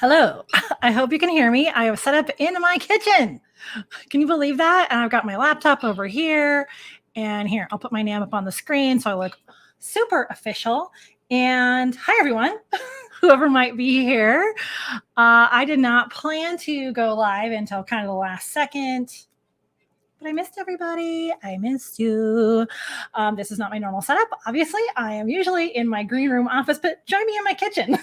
Hello. I hope you can hear me. I have set up in my kitchen. Can you believe that? And I've got my laptop over here. And here, I'll put my name up on the screen so I look super official. And hi, everyone, whoever might be here. I did not plan to go live until kind of the last second. But I missed everybody. I missed you. This is not my normal setup. Obviously, I am usually in my green room office, but join me in my kitchen.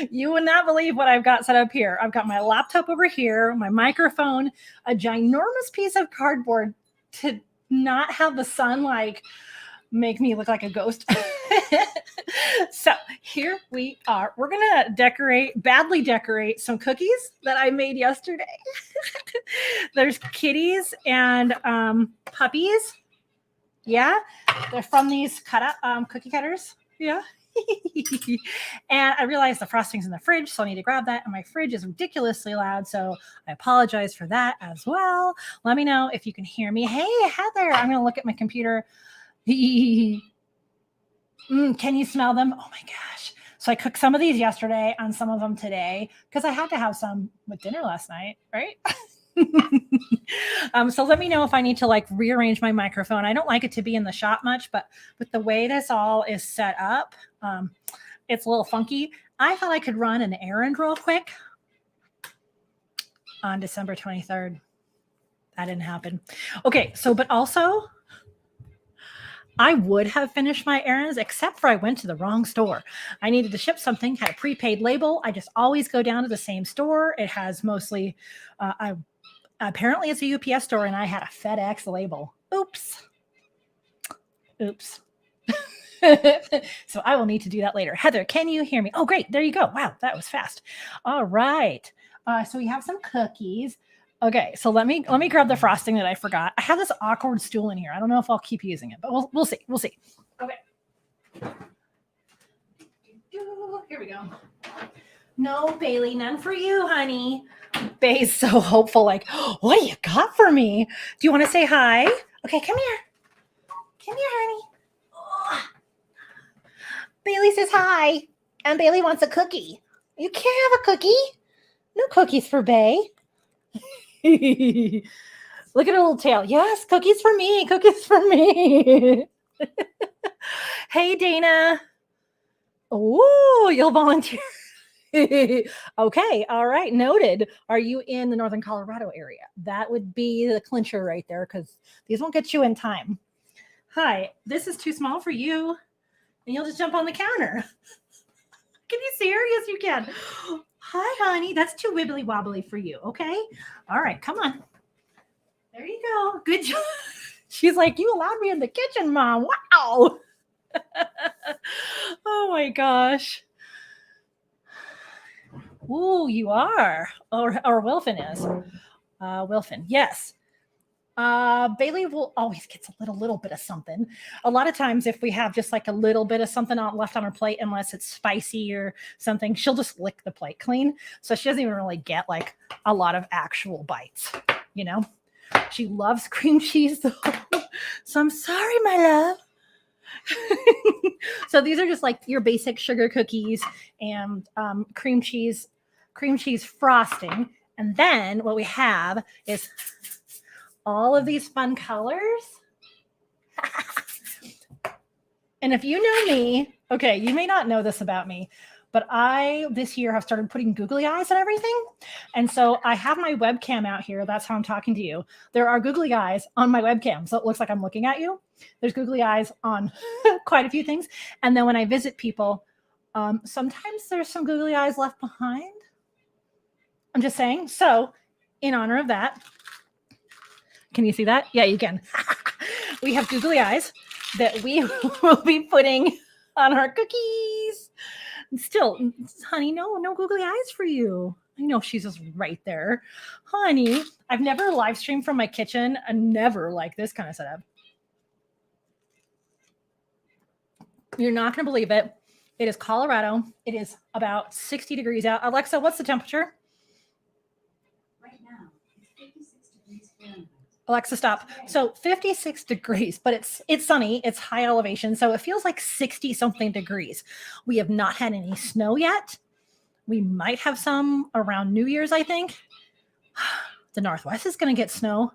You would not believe what I've got set up here. I've got my laptop over here, my microphone, a ginormous piece of cardboard to not have the sun make me look like a ghost. So here we are. We're gonna badly decorate some cookies that I made yesterday. There's kitties and puppies. Yeah, they're from these cookie cutters. Yeah. And I realized the frosting's in the fridge, so I need to grab that. And my fridge is ridiculously loud, so I apologize for that as well. Let me know if you can hear me. Hey, Heather, I'm going to look at my computer. Can you smell them? Oh my gosh. So I cooked some of these yesterday and some of them today because I had to have some with dinner last night, right? So let me know if I need to rearrange my microphone. I don't like it to be in the shot much, but with the way this all is set up, it's a little funky. I thought I could run an errand real quick on December 23rd. That didn't happen. Okay, but also I would have finished my errands, except for I went to the wrong store. I needed to ship something, had a prepaid label. I just always go down to the same store. It has mostly, apparently it's a UPS store, and I had a FedEx label. Oops. So I will need to do that later. Heather, can you hear me? Oh, great. There you go. Wow, that was fast. All right. So we have some cookies. Okay, so let me grab the frosting that I forgot. I have this awkward stool in here. I don't know if I'll keep using it, but we'll see. We'll see. Okay. Here we go. No, Bailey, none for you, honey. Bay's so hopeful, what do you got for me? Do you want to say hi? Okay, come here. Come here, honey. Oh. Bailey says hi, and Bailey wants a cookie. You can't have a cookie. No cookies for Bay. Look at her little tail. Yes, cookies for me. Cookies for me. Hey, Dana. Oh, you'll volunteer. Okay, all right, noted. Are you in the Northern Colorado area? That would be the clincher right there, because these won't get you in time. Hi, this is too small for you, and you'll just jump on the counter. Can you see her? Yes, you can. Hi, honey. That's too wibbly wobbly for you. Okay. All right. Come on. There you go. Good job. She's like, you allowed me in the kitchen, Mom. Wow. Oh my gosh. Ooh, you are. Or Wilfin is. Wilfin. Yes. Bailey will always gets a little bit of something. A lot of times if we have just a little bit of something left on her plate, unless it's spicy or something, she'll just lick the plate clean. So she doesn't even really get a lot of actual bites, She loves cream cheese though. So I'm sorry, my love. So these are just your basic sugar cookies and cream cheese frosting. And then what we have is all of these fun colors. And if you know me, okay, you may not know this about me, but I this year have started putting googly eyes and everything. And so I have my webcam out here. That's how I'm talking to you. There are googly eyes on my webcam, so it looks like I'm looking at you. There's googly eyes on quite a few things. And then when I visit people, sometimes there's some googly eyes left behind. I'm just saying. So in honor of that, can you see that? Yeah, you can. We have googly eyes that we will be putting on our cookies. Still, honey, no googly eyes for you. I know she's just right there. Honey, I've never live streamed from my kitchen. I never like this kind of setup. You're not going to believe it. It is Colorado. It is about 60 degrees out. Alexa, what's the temperature? Right now, it's 56 degrees Fahrenheit. Alexa, stop. So 56 degrees, but it's sunny. It's high elevation. So it feels like 60 something degrees. We have not had any snow yet. We might have some around New Year's, I think. The Northwest is going to get snow.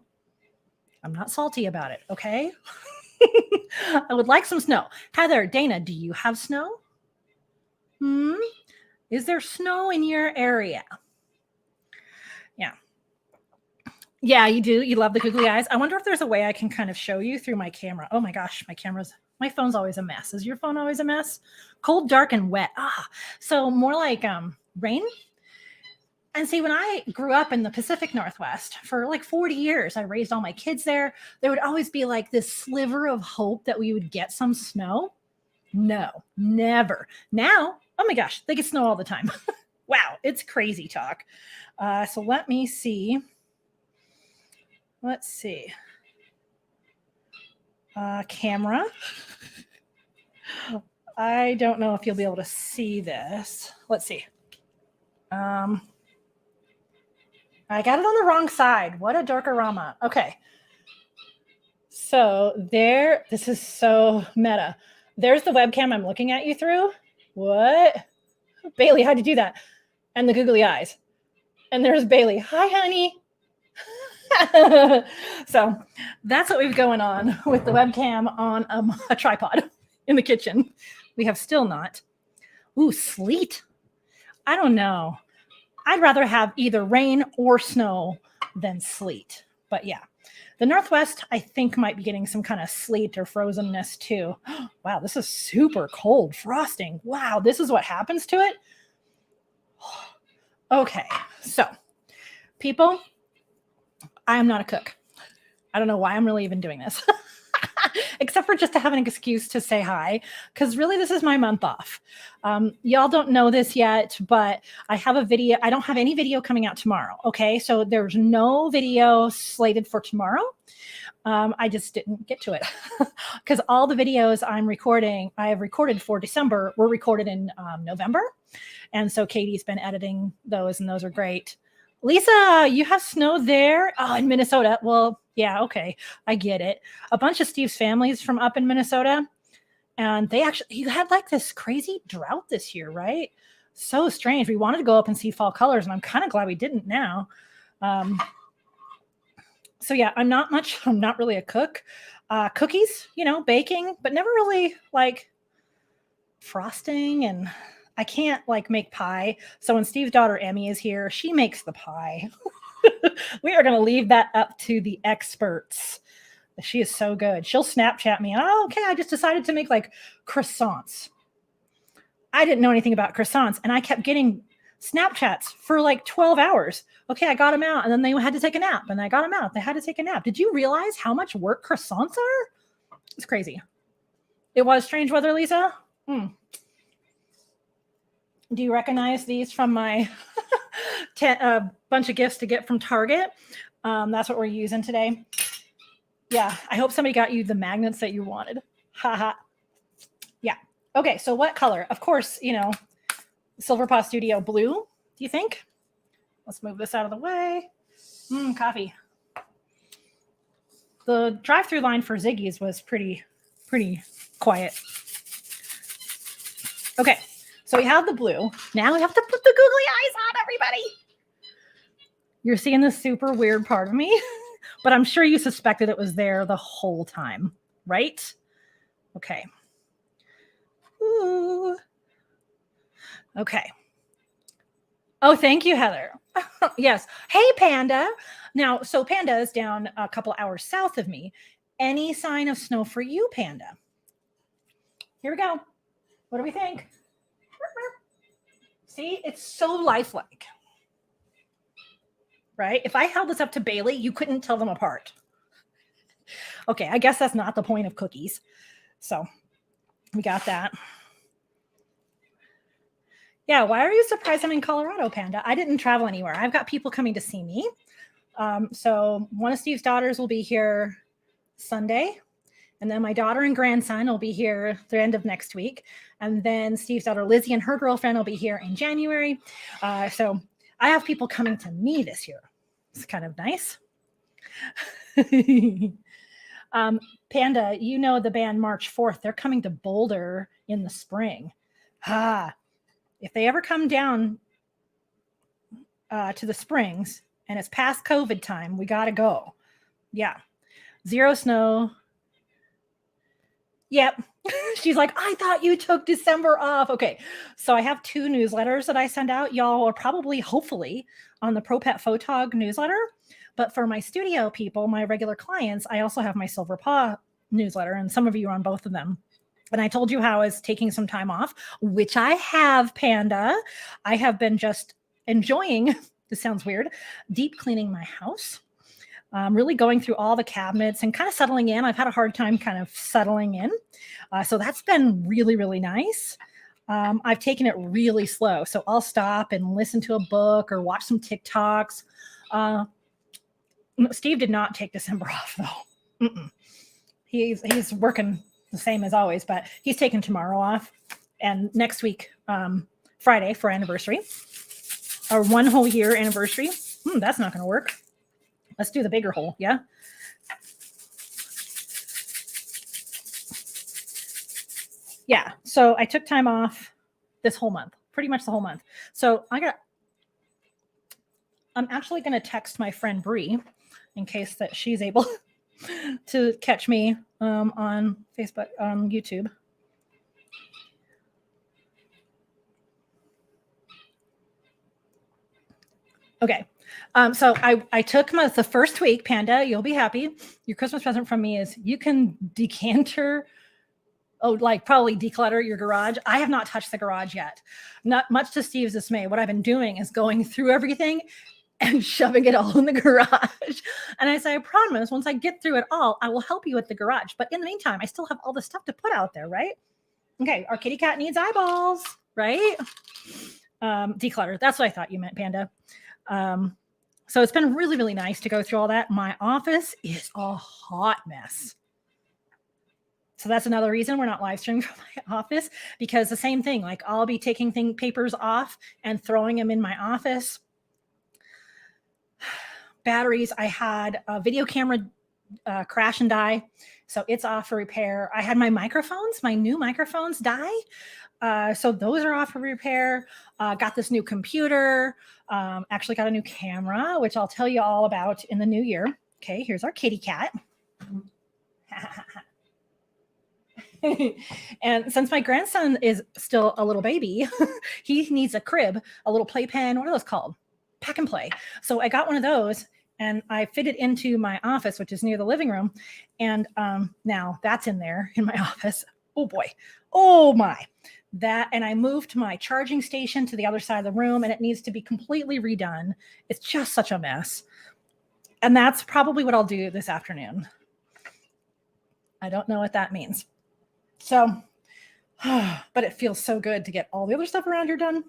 I'm not salty about it, okay? I would like some snow. Heather, Dana, do you have snow? Is there snow in your area? Yeah. Yeah, you do. You love the googly eyes. I wonder if there's a way I can kind of show you through my camera. Oh my gosh, my phone's always a mess. Is your phone always a mess? Cold, dark, and wet. So more like rain. And see, when I grew up in the Pacific Northwest for like 40 years, I raised all my kids there. There would always be like this sliver of hope that we would get some snow. No, never. Now, oh my gosh, they get snow all the time. Wow, it's crazy talk. So let me see. Let's see. Camera. I don't know if you'll be able to see this. Let's see. I got it on the wrong side. What a dorkarama. Okay. So there, this is so meta. There's the webcam I'm looking at you through. What? Bailey, how'd you do that? And the googly eyes. And there's Bailey. Hi, honey. So that's what we've going on with the webcam on a tripod in the kitchen. We have still not. Ooh, sleet. I don't know. I'd rather have either rain or snow than sleet. But yeah, the Northwest, I think, might be getting some kind of sleet or frozenness too. Wow, this is super cold. Frosting. Wow, this is what happens to it. Okay, so people, I am not a cook. I don't know why I'm really even doing this. Except for just to have an excuse to say hi, because really this is my month off. Y'all don't know this yet, but I have a video. I don't have any video coming out tomorrow. Okay, so there's no video slated for tomorrow. I just didn't get to it because all the videos I have recorded for December were recorded in November. And so Katie's been editing those, and those are great. Lisa, you have snow there? Oh, in Minnesota. Well, yeah, okay. I get it. A bunch of Steve's families from up in Minnesota. And you had like this crazy drought this year, right? So strange. We wanted to go up and see fall colors, and I'm kind of glad we didn't now. So yeah, I'm not really a cook. Cookies, baking, but never really like frosting, and I can't like make pie. So when Steve's daughter Emmy is here, she makes the pie. We are going to leave that up to the experts. She is so good. She'll Snapchat me. Oh, okay. I just decided to make like croissants. I didn't know anything about croissants, and I kept getting Snapchats for like 12 hours. Okay, I got them out, and then they had to take a nap, and I got them out. They had to take a nap. Did you realize how much work croissants are? It's crazy. It was strange weather, Lisa. Do you recognize these from my bunch of gifts to get from Target? That's what we're using today. Yeah, I hope somebody got you the magnets that you wanted. Haha. Yeah. Okay, so what color? Of course, Silver Paw Studio blue, do you think? Let's move this out of the way. Coffee. The drive-through line for Ziggy's was pretty quiet. Okay, so we have the blue. Now we have to put the googly eyes on, everybody. You're seeing the super weird part of me, but I'm sure you suspected it was there the whole time, right? Okay. Ooh. Okay. Oh, thank you, Heather. Yes. Hey, Panda. Now, so Panda is down a couple hours south of me. Any sign of snow for you, Panda? Here we go. What do we think? See, it's so lifelike. Right? If I held this up to Bailey, you couldn't tell them apart. Okay, I guess that's not the point of cookies. So we got that. Yeah, why are you surprised I'm in Colorado, Panda? I didn't travel anywhere. I've got people coming to see me. So one of Steve's daughters will be here Sunday. And then my daughter and grandson will be here the end of next week. And then Steve's daughter, Lizzie, and her girlfriend will be here in January. So I have people coming to me this year. It's kind of nice. Panda, you know the band March 4th. They're coming to Boulder in the spring. If they ever come down to the Springs, and it's past COVID time. We got to go. Yeah. 0 snow. Yep. She's like, I thought you took December off. Okay. So I have 2 newsletters that I send out. Y'all are probably, hopefully, on the Pro Pet Photog newsletter. But for my studio people, my regular clients, I also have my Silver Paw newsletter, and some of you are on both of them. And I told you how I was taking some time off, which I have, Panda. I have been just enjoying, this sounds weird, deep cleaning my house. Really going through all the cabinets and kind of settling in. I've had a hard time kind of settling in. So that's been really, really nice. I've taken it really slow. So I'll stop and listen to a book or watch some TikToks. Steve did not take December off, though. He's working the same as always, but he's taking tomorrow off. And next week, Friday, for anniversary. Our 1 whole year anniversary. That's not going to work. Let's do the bigger hole, yeah? Yeah, so I took time off this whole month, pretty much the whole month. So I'm actually going to text my friend Bree in case that she's able to catch me on Facebook, on YouTube. Okay. So I took the first week, Panda, you'll be happy. Your Christmas present from me is you can probably declutter your garage. I have not touched the garage yet. Not much to Steve's dismay. What I've been doing is going through everything and shoving it all in the garage. And I say, I promise, once I get through it all, I will help you with the garage. But in the meantime, I still have all the stuff to put out there, right? Okay, our kitty cat needs eyeballs, right? Declutter. That's what I thought you meant, Panda. So it's been really, really nice to go through all that. My office is a hot mess. So that's another reason we're not live streaming from my office, because the same thing, like I'll be taking papers off and throwing them in my office. Batteries, I had a video camera crash and die. So it's off for repair. I had my new microphones die. So those are off for repair. Got this new computer. Actually got a new camera, which I'll tell you all about in the new year. Okay, here's our kitty cat. And since my grandson is still a little baby, he needs a crib, a little playpen. What are those called? Pack and play. So I got one of those and I fit it into my office, which is near the living room. And now that's in there in my office. Oh boy. Oh my. And I moved my charging station to the other side of the room, and it needs to be completely redone. It's just such a mess. And that's probably what I'll do this afternoon. I don't know what that means. So, but it feels so good to get all the other stuff around here done.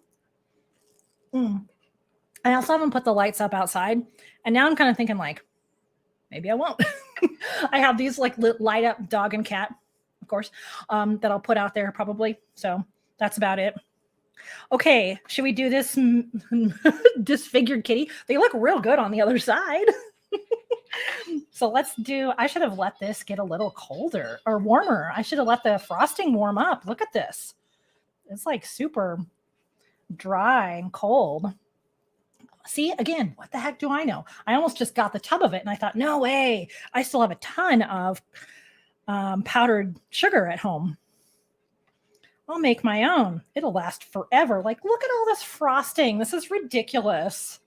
I also haven't put the lights up outside. And now I'm kind of thinking like, maybe I won't. I have these like light up dog and cat, of course, that I'll put out there probably. So that's about it. Okay, should we do this disfigured kitty? They look real good on the other side. So I should have let this get a little colder or warmer. I should have let the frosting warm up. Look at this. It's like super dry and cold. See, again, what the heck do I know? I almost just got the tub of it and I thought, no way. I still have a ton of powdered sugar at home. I'll make my own. It'll last forever. Like, look at all this frosting. This is ridiculous.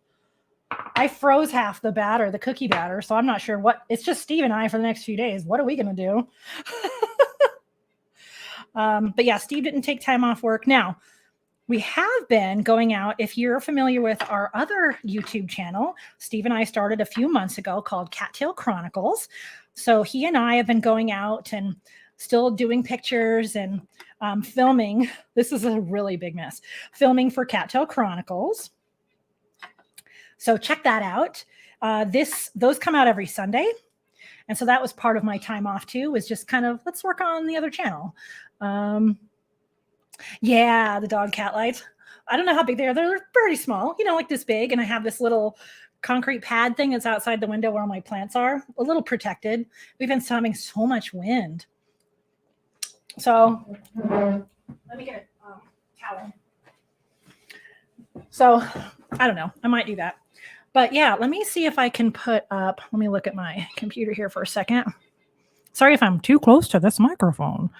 I froze half the batter, the cookie batter, so I'm not sure what. It's just Steve and I for the next few days. What are we going to do? But yeah, Steve didn't take time off work. Now, we have been going out. If you're familiar with our other YouTube channel, Steve and I started a few months ago called Cattail Chronicles. So he and I have been going out and still doing pictures and filming. This is a really big mess. Filming for Cattail Chronicles. So check that out. Those come out every Sunday. And so that was part of my time off too, was just kind of, let's work on the other channel. Yeah, the dog cat lights. I don't know how big they are. They're pretty small, like this big. And I have this little concrete pad thing that's outside the window where my plants are, a little protected. We've been having so much wind. So let me get a towel. So I don't know. I might do that. But yeah, let me see if I can put up. Let me look at my computer here for a second. Sorry if I'm too close to this microphone.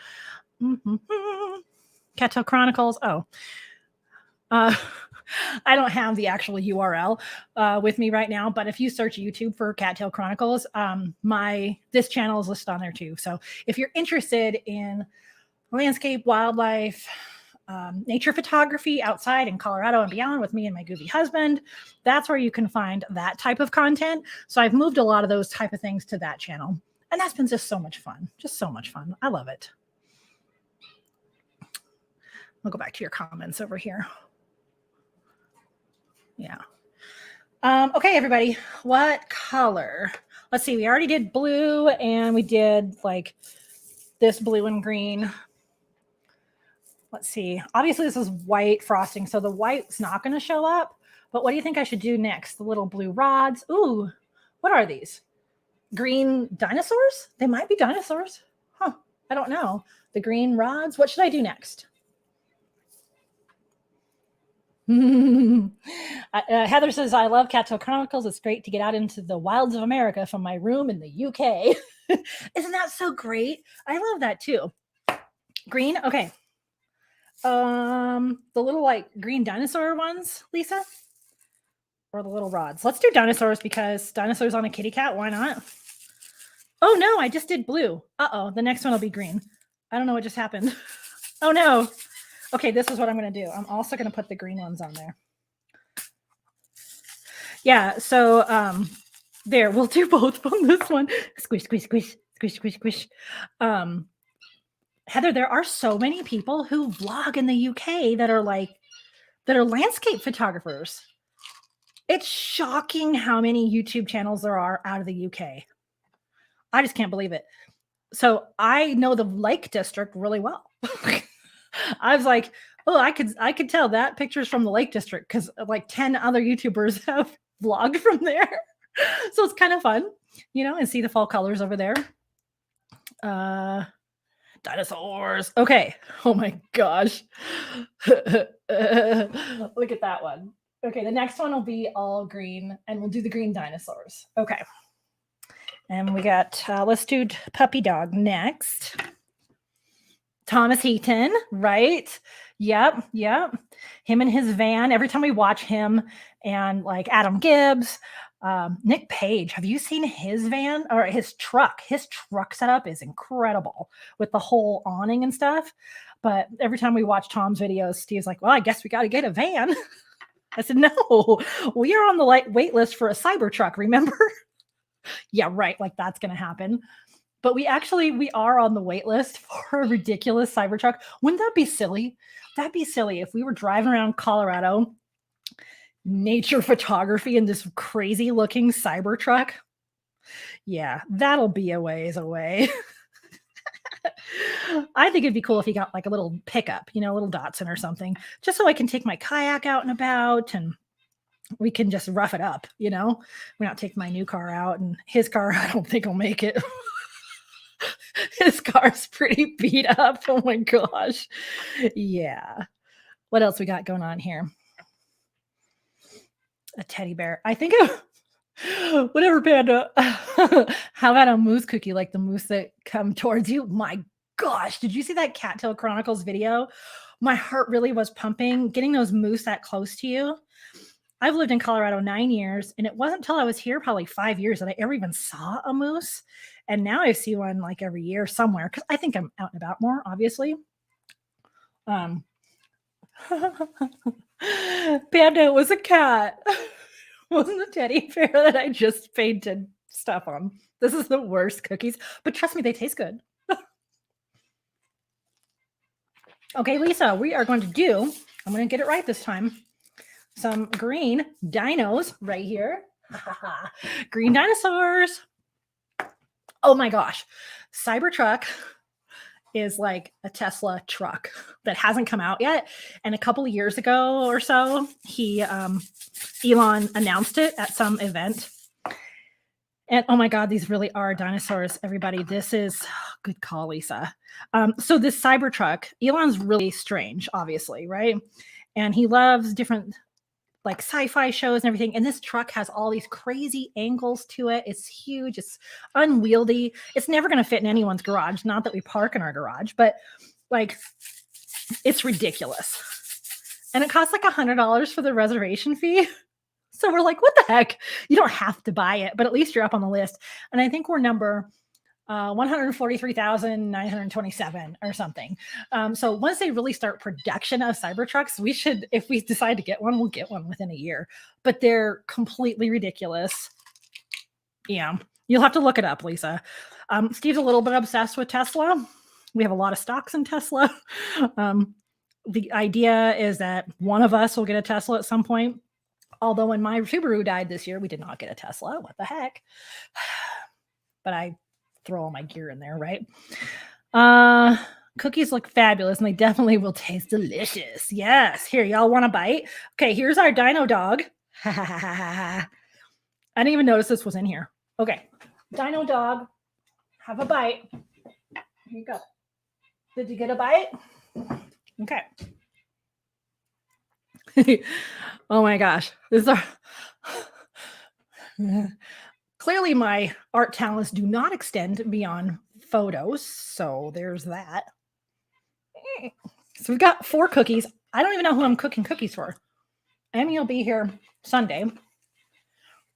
Cattail Chronicles. Oh, I don't have the actual URL with me right now, but if you search YouTube for Cattail Chronicles, this channel is listed on there too. So if you're interested in landscape, wildlife, nature photography outside in Colorado and beyond with me and my goofy husband, that's where you can find that type of content. So I've moved a lot of those type of things to that channel, and that's been just so much fun. Just so much fun. I love it. We'll go back to your comments over here. Yeah. Okay, everybody, what color? Let's see. We already did blue, and we did like this blue and green. Let's see. Obviously, this is white frosting, so the white's not going to show up. But what do you think I should do next? The little blue rods. Ooh, what are these? Green dinosaurs? They might be dinosaurs. Huh. I don't know. The green rods. What should I do next? Heather says, I love Cattail Chronicles. It's great to get out into the wilds of America from my room in the UK. Isn't that so great? I love that too. Green. Okay. The little like green dinosaur ones, Lisa, or the little rods. Let's do dinosaurs because dinosaurs on a kitty cat. Why not? Oh no, I just did blue. Uh-oh, the next one will be green. I don't know what just happened. Oh no. Okay, this is what I'm going to do. I'm also going to put the green ones on there. Yeah, so there, we'll do both on this one. Squish, squish, squish, squish, squish, squish. Heather, there are so many people who vlog in the UK that are landscape photographers. It's shocking how many YouTube channels there are out of the UK. I just can't believe it. So I know the Lake District really well. I was like, oh, I could tell that picture's from the Lake District because like 10 other YouTubers have vlogged from there. So it's kind of fun, and see the fall colors over there. Dinosaurs. Okay. Oh my gosh. Look at that one. Okay, the next one will be all green, and we'll do the green dinosaurs. Okay. And we got, let's do puppy dog next. Thomas Heaton, right? Yep. Him and his van. Every time we watch him and like Adam Gibbs, Nick Page, have you seen his van or his truck? His truck setup is incredible with the whole awning and stuff. But every time we watch Tom's videos, Steve's like, well, I guess we got to get a van. I said, no, we are on the wait list for a Cybertruck, remember? Yeah, right. Like that's going to happen. But we are on the wait list for a ridiculous Cybertruck. Wouldn't that be silly? That'd be silly if we were driving around Colorado, nature photography in this crazy looking Cybertruck. Yeah, that'll be a ways away. I think it'd be cool if he got like a little pickup, a little Datsun or something, just so I can take my kayak out and about and we can just rough it up, We're not taking my new car out, and his car, I don't think will make it. His car's pretty beat up. Oh my gosh. Yeah. What else we got going on here? A teddy bear. I think whatever, Panda. How about a moose cookie, like the moose that come towards you? My gosh, did you see that Cattail Chronicles video? My heart really was pumping getting those moose that close to you. I've lived in Colorado 9 years, and it wasn't until I was here probably 5 years that I ever even saw a moose. And now I see one like every year somewhere because I think I'm out and about more, obviously. Panda was a cat. Wasn't a teddy bear that I just painted stuff on. This is the worst cookies, but trust me, they taste good. Okay, Lisa, we are going to do, I'm going to get it right this time, some green dinos right here. Green dinosaurs. Oh my gosh. Cybertruck is like a Tesla truck that hasn't come out yet. And a couple of years ago or so, Elon announced it at some event. And oh my God, these really are dinosaurs, everybody. This is good call, Lisa. So this Cybertruck, Elon's really strange, obviously, right? And he loves different like sci-fi shows and everything. And this truck has all these crazy angles to it. It's huge. It's unwieldy. It's never going to fit in anyone's garage. Not that we park in our garage, but like it's ridiculous. And it costs like $100 for the reservation fee. So we're like, what the heck? You don't have to buy it, but at least you're up on the list. And I think we're number 143,927 or something. So once they really start production of Cybertrucks, we should, if we decide to get one, we'll get one within a year. But they're completely ridiculous. Yeah, you'll have to look it up, Lisa. Steve's a little bit obsessed with Tesla. We have a lot of stocks in Tesla. The idea is that one of us will get a Tesla at some point. Although when my Subaru died this year, we did not get a Tesla. What the heck? But I throw all my gear in there, right? Cookies look fabulous, and they definitely will taste delicious. Yes. Here, y'all want a bite? Okay, here's our dino dog. I didn't even notice this was in here. Okay, dino dog, have a bite. Here you go. Did you get a bite? Okay. Oh my gosh. This is our clearly my art talents do not extend beyond photos. So there's that. So we've got 4 cookies. I don't even know who I'm cooking cookies for. Emmy will be here Sunday.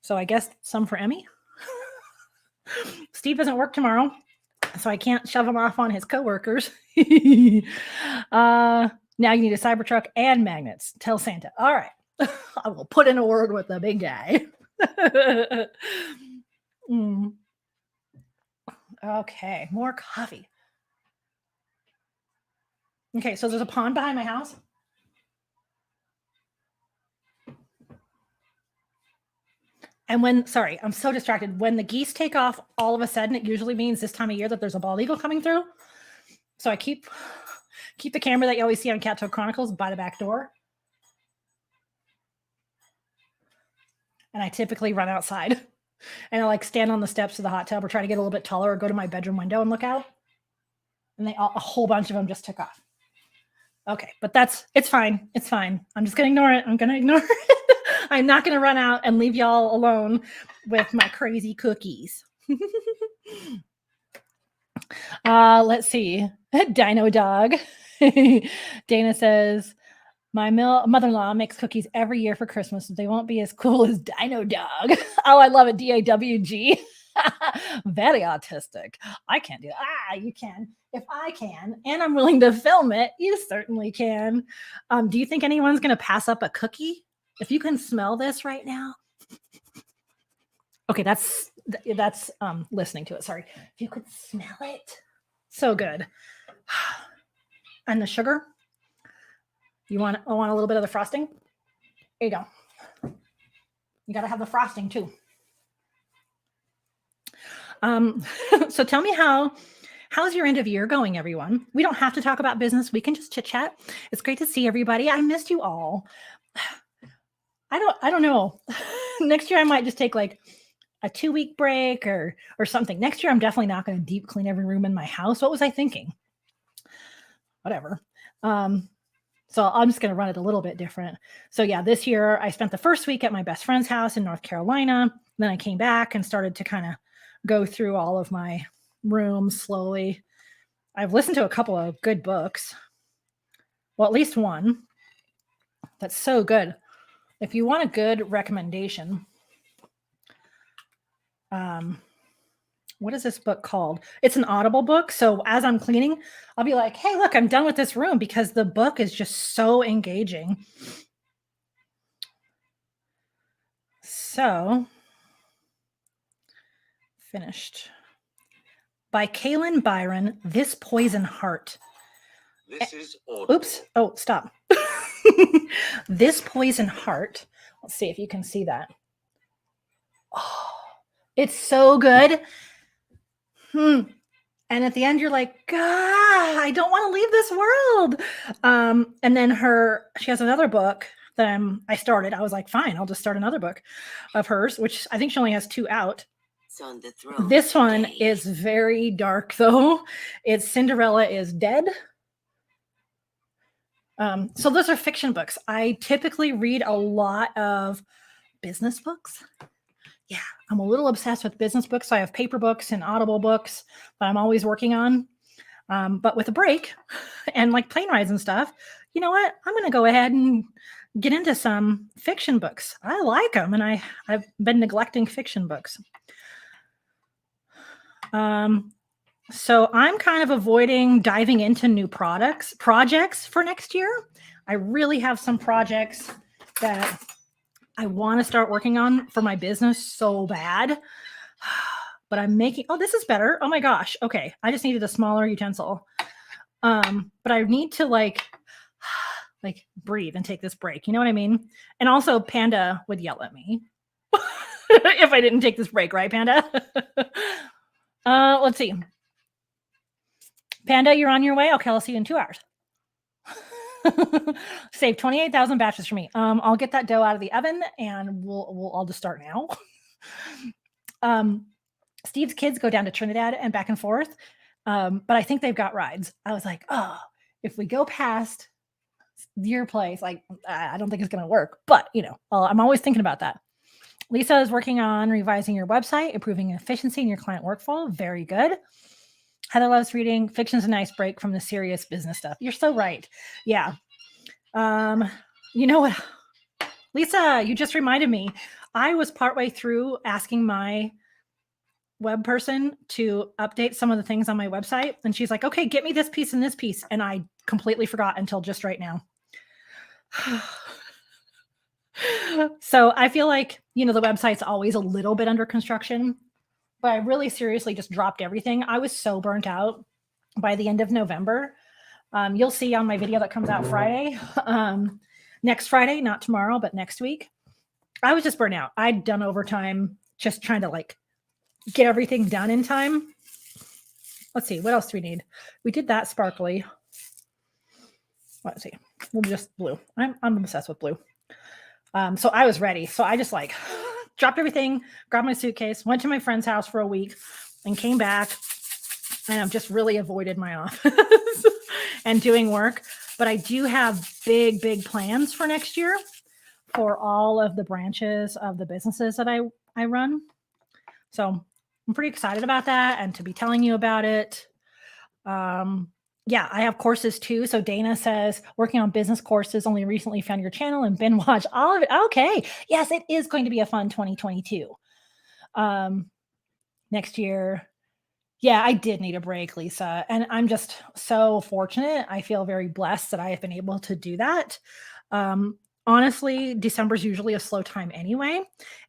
So I guess some for Emmy. Steve doesn't work tomorrow, so I can't shove him off on his coworkers. Now you need a Cybertruck and magnets. Tell Santa. All right. I will put in a word with the big guy. Okay, more coffee. Okay, so there's a pond behind my house. And when, sorry, I'm so distracted. When the geese take off, all of a sudden, it usually means this time of year that there's a bald eagle coming through. So I keep the camera that you always see on Cat Toe Chronicles by the back door. And I typically run outside. And I like stand on the steps of the hot tub or try to get a little bit taller or go to my bedroom window and look out. And a whole bunch of them just took off. Okay, but it's fine. It's fine. I'm just going to ignore it. I'm going to ignore it. I'm not going to run out and leave y'all alone with my crazy cookies. Let's see. Dino dog. Dana says, my mother-in-law makes cookies every year for Christmas. So they won't be as cool as Dino Dog. Oh, I love it. DAWG. Very autistic. I can't do that. You can. If I can, and I'm willing to film it, you certainly can. Do you think anyone's going to pass up a cookie? If you can smell this right now. Okay, that's listening to it. Sorry. If you could smell it. So good. And the sugar. You want a little bit of the frosting? There you go. You got to have the frosting too. So tell me how's your end of year going, everyone? We don't have to talk about business. We can just chit chat. It's great to see everybody. I missed you all. I don't know. Next year I might just take like a 2-week break or something. Next year I'm definitely not going to deep clean every room in my house. What was I thinking? Whatever. So I'm just going to run it a little bit different. So yeah, this year I spent the first week at my best friend's house in North Carolina. Then I came back and started to kind of go through all of my rooms slowly. I've listened to a couple of good books. Well, at least one. That's so good. If you want a good recommendation, what is this book called? It's an Audible book. So as I'm cleaning, I'll be like, hey, look, I'm done with this room because the book is just so engaging. So, finished. By Kaylin Byron, This Poison Heart. This is audible. Oops. Oh, stop. This Poison Heart. Let's see if you can see that. Oh, it's so good. And at the end, you're like, God, I don't want to leave this world. And then she has another book that I started. I was like, fine, I'll just start another book of hers, which I think she only has 2 out. On the throne This one today. is very dark, though. It's Cinderella is Dead. So those are fiction books. I typically read a lot of business books. Yeah, I'm a little obsessed with business books. So I have paper books and Audible books that I'm always working on. But with a break and like plane rides and stuff, you know what? I'm going to go ahead and get into some fiction books. I like them, and I've been neglecting fiction books. So I'm kind of avoiding diving into new projects for next year. I really have some projects that I want to start working on for my business so bad. But I'm making, oh, this is better. Oh my gosh. Okay. I just needed a smaller utensil. But I need to like breathe and take this break. You know what I mean? And also Panda would yell at me if I didn't take this break, right, Panda? Let's see. Panda, you're on your way. Okay, I'll see you in 2 hours. Save 28,000 batches for me. I'll get that dough out of the oven, and I'll just start now. Steve's kids go down to Trinidad and back and forth, but I think they've got rides. I was like, oh, if we go past your place, like I don't think it's going to work, but I'm always thinking about that. Lisa is working on revising your website, improving efficiency in your client workflow. Very good. Heather loves reading. Fiction's a nice break from the serious business stuff. You're so right. Yeah. You know what? Lisa, you just reminded me. I was partway through asking my web person to update some of the things on my website. And she's like, okay, get me this piece and this piece. And I completely forgot until just right now. So I feel like, the website's always a little bit under construction, but I really seriously just dropped everything. I was so burnt out by the end of November. You'll see on my video that comes out Friday, next Friday, not tomorrow, but next week. I was just burnt out. I'd done overtime just trying to get everything done in time. Let's see, what else do we need? We did that sparkly. Let's see, we'll just blue. I'm obsessed with blue. So I was ready. So I just dropped everything, grabbed my suitcase, went to my friend's house for a week, and came back. And I've just really avoided my office and doing work. But I do have big, big plans for next year for all of the branches of the businesses that I run. So I'm pretty excited about that and to be telling you about it. Yeah, I have courses too. So Dana says, working on business courses, only recently found your channel and binge watch all of it. Okay. Yes, it is going to be a fun 2022. Next year. Yeah, I did need a break, Lisa. And I'm just so fortunate. I feel very blessed that I have been able to do that. Honestly, December is usually a slow time anyway.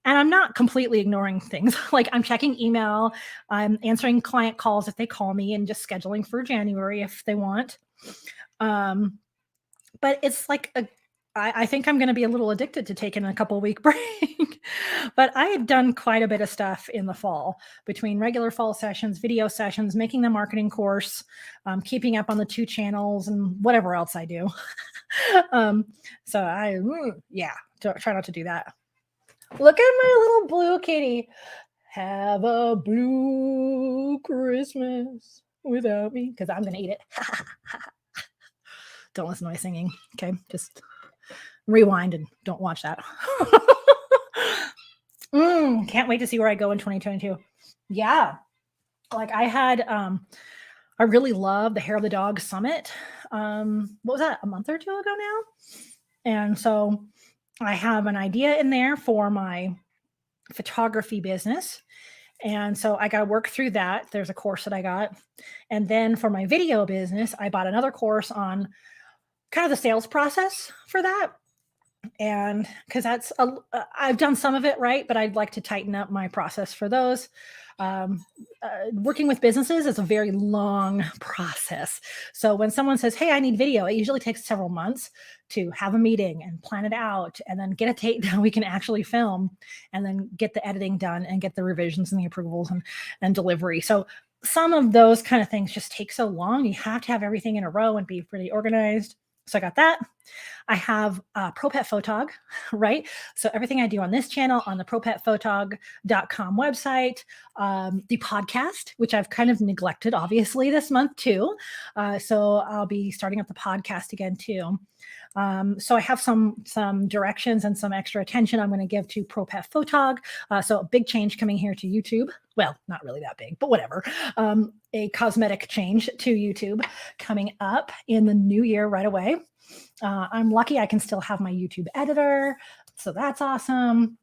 And I'm not completely ignoring things. I'm checking email, I'm answering client calls if they call me, and just scheduling for January if they want. But it's I think I'm going to be a little addicted to taking a couple week break. But I had done quite a bit of stuff in the fall between regular fall sessions, video sessions, making the marketing course, keeping up on the 2 channels, and whatever else I do. So try not to do that. Look at my little blue kitty. Have a blue Christmas without me, because I'm going to eat it. Don't listen to my singing. Okay, just rewind and don't watch that. Can't wait to see where I go in 2022. Yeah. I had, I really love the Hair of the Dog Summit. What was that? A month or 2 ago now? And so I have an idea in there for my photography business. And so I got to work through that. There's a course that I got. And then for my video business, I bought another course on kind of the sales process for that. And because I've done some of it right, but I'd like to tighten up my process for those. Working with businesses is a very long process. So when someone says, hey, I need video, it usually takes several months to have a meeting and plan it out and then get a tape down we can actually film and then get the editing done and get the revisions and the approvals and delivery. So some of those kind of things just take so long. You have to have everything in a row and be pretty organized. So I got that. I have Pro Pet Photog, right? So everything I do on this channel, on the propetphotog.com website, the podcast, which I've kind of neglected, obviously, this month too. So I'll be starting up the podcast again too. So I have some directions and some extra attention I'm going to give to Pro Pet Photog. So a big change coming here to YouTube. Well, not really that big, but whatever. A cosmetic change to YouTube coming up in the new year right away. I'm lucky I can still have my YouTube editor. So that's awesome.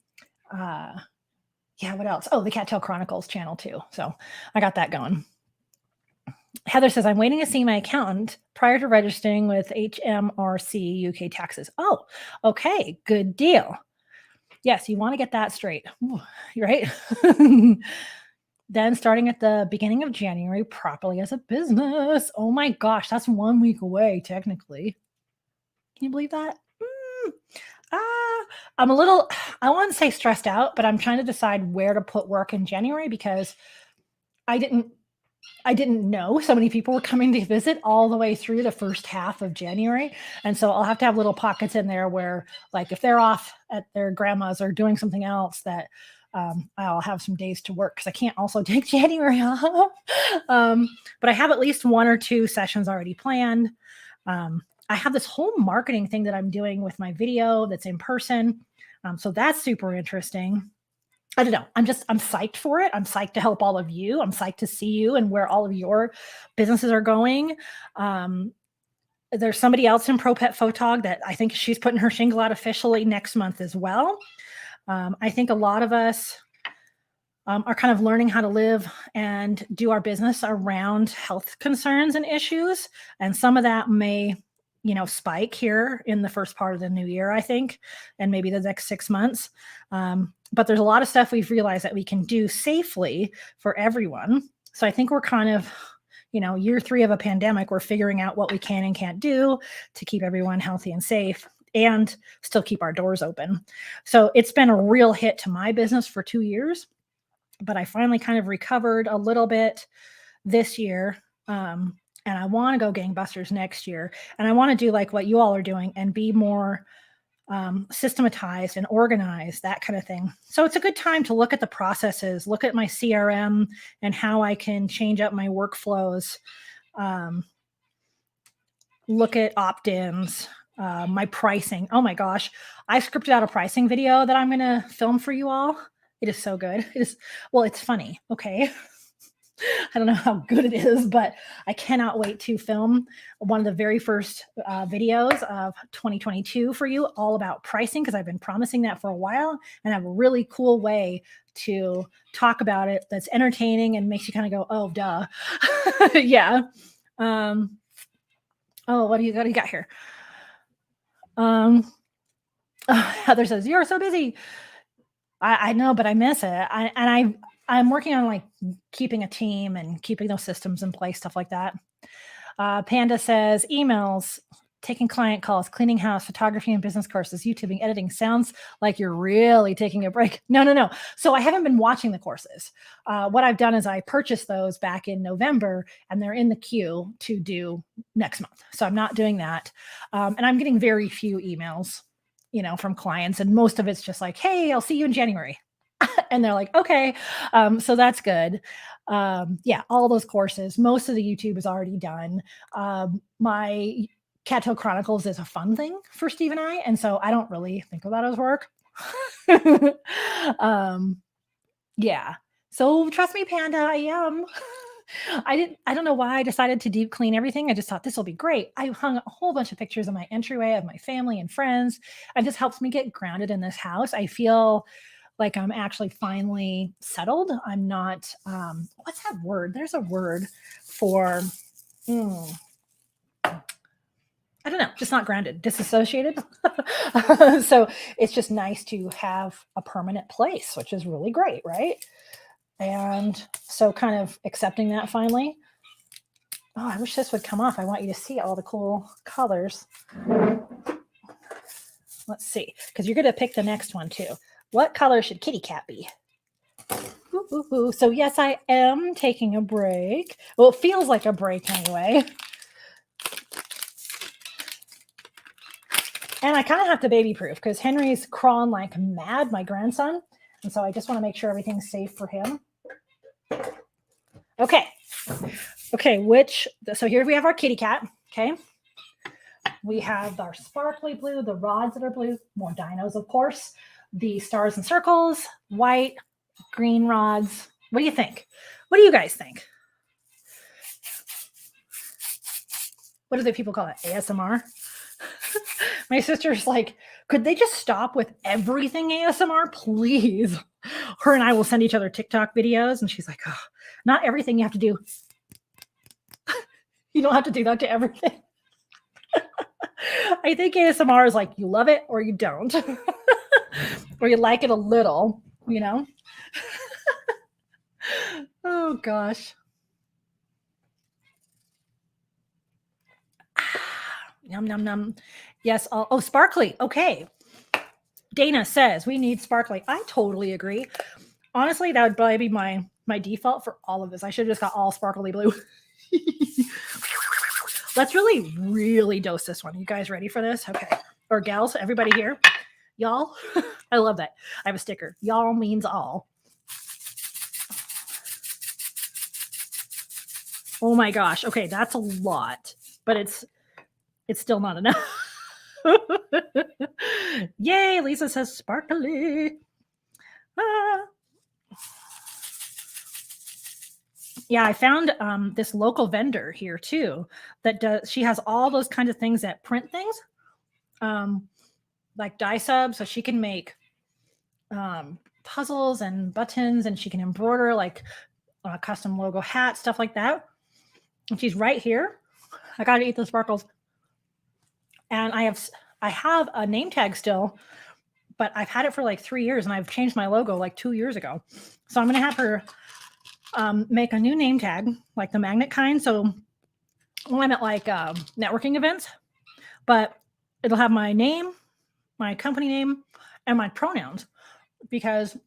Yeah, what else? Oh, the Cattail Chronicles channel too. So I got that going. Heather says, I'm waiting to see my accountant prior to registering with HMRC UK taxes. Oh, okay. Good deal. Yes, you want to get that straight, right? Then starting at the beginning of January properly as a business. Oh my gosh, that's 1 week away, technically. Can you believe that? I'm a little, I won't say stressed out, but I'm trying to decide where to put work in January because I didn't know so many people were coming to visit all the way through the first half of January. And so I'll have to have little pockets in there where, like, if they're off at their grandma's or doing something else, that I'll have some days to work because I can't also take January off. But I have at least 1 or 2 sessions already planned. I have this whole marketing thing that I'm doing with my video that's in person. So that's super interesting. I don't know. I'm psyched for it. I'm psyched to help all of you. I'm psyched to see you and where all of your businesses are going. There's somebody else in Pro Pet Photog that I think she's putting her shingle out officially next month as well. I think a lot of us are kind of learning how to live and do our business around health concerns and issues. And some of that may, spike here in the first part of the new year, I think, and maybe the next 6 months. But there's a lot of stuff we've realized that we can do safely for everyone. So I think we're kind of, year 3 of a pandemic, we're figuring out what we can and can't do to keep everyone healthy and safe and still keep our doors open. So it's been a real hit to my business for 2 years, but I finally kind of recovered a little bit this year. And I want to go gangbusters next year. And I want to do like what you all are doing and be more systematized and organized, that kind of thing. So it's a good time to look at the processes, look at my CRM and how I can change up my workflows, look at opt-ins, my pricing. Oh my gosh, I scripted out a pricing video that I'm going to film for you all. It is so good. It's funny. Okay. I don't know how good it is, but I cannot wait to film one of the very first videos of 2022 for you, all about pricing, because I've been promising that for a while, and I have a really cool way to talk about it that's entertaining and makes you kind of go, oh, duh. Yeah. What do you got here? Heather says, you're so busy. I know, but I miss it. I'm working on like keeping a team and keeping those systems in place, stuff like that. Panda says emails, taking client calls, cleaning house, photography and business courses, YouTubing, editing. Sounds like you're really taking a break. No. So I haven't been watching the courses. What I've done is I purchased those back in November and they're in the queue to do next month. So I'm not doing that. And I'm getting very few emails, from clients. And most of it's just like, hey, I'll see you in January. And they're like, okay. So that's good. Yeah, all those courses, most of the YouTube is already done. My Cattail Chronicles is a fun thing for Steve and I. And so I don't really think of that as work. Yeah. So trust me, Panda, I am. I don't know why I decided to deep clean everything. I just thought this will be great. I hung a whole bunch of pictures in my entryway of my family and friends. It just helps me get grounded in this house. I feel like I'm actually finally settled. I'm not, what's that word? There's a word for, I don't know, just not grounded, disassociated. So it's just nice to have a permanent place, which is really great, right? And so kind of accepting that finally. Oh, I wish this would come off. I want you to see all the cool colors. Let's see, because you're going to pick the next one too. What color should kitty cat be? Ooh. So yes, I am taking a break. Well, it feels like a break anyway. And I kind of have to baby proof because Henry's crawling like mad, my grandson. And so I just want to make sure everything's safe for him. Okay. Okay, so here we have our kitty cat. Okay. We have our sparkly blue, the rods that are blue, more dinos, of course, the stars and circles, white, green rods. What do you think? What do you guys think? What do the people call it? ASMR? My sister's like, could they just stop with everything ASMR, please? Her and I will send each other TikTok videos, and she's like, oh, not everything you have to do. You don't have to do that to everything. I think ASMR is like, you love it or you don't. Or you like it a little, you know? Oh, gosh. Yum, num, num. Yes. Oh, sparkly. Okay. Dana says we need sparkly. I totally agree. Honestly, that would probably be my default for all of this. I should have just got all sparkly blue. Let's really, really dose this one. You guys ready for this? Okay. Or gals, everybody here? Y'all? I love that. I have a sticker. Y'all means all. Oh my gosh. Okay, that's a lot, but it's still not enough. Yay, Lisa says sparkly. Ah. Yeah, I found this local vendor here too that does. She has all those kinds of things that print things, like dye subs, so she can make puzzles and buttons, and she can embroider like custom logo hats, stuff like that. And she's right here. I gotta eat the sparkles. And I have a name tag still, but I've had it for like 3 years, and I've changed my logo like 2 years ago. So I'm gonna have her make a new name tag, like the magnet kind. So when I'm at like networking events, but it'll have my name, my company name, and my pronouns, because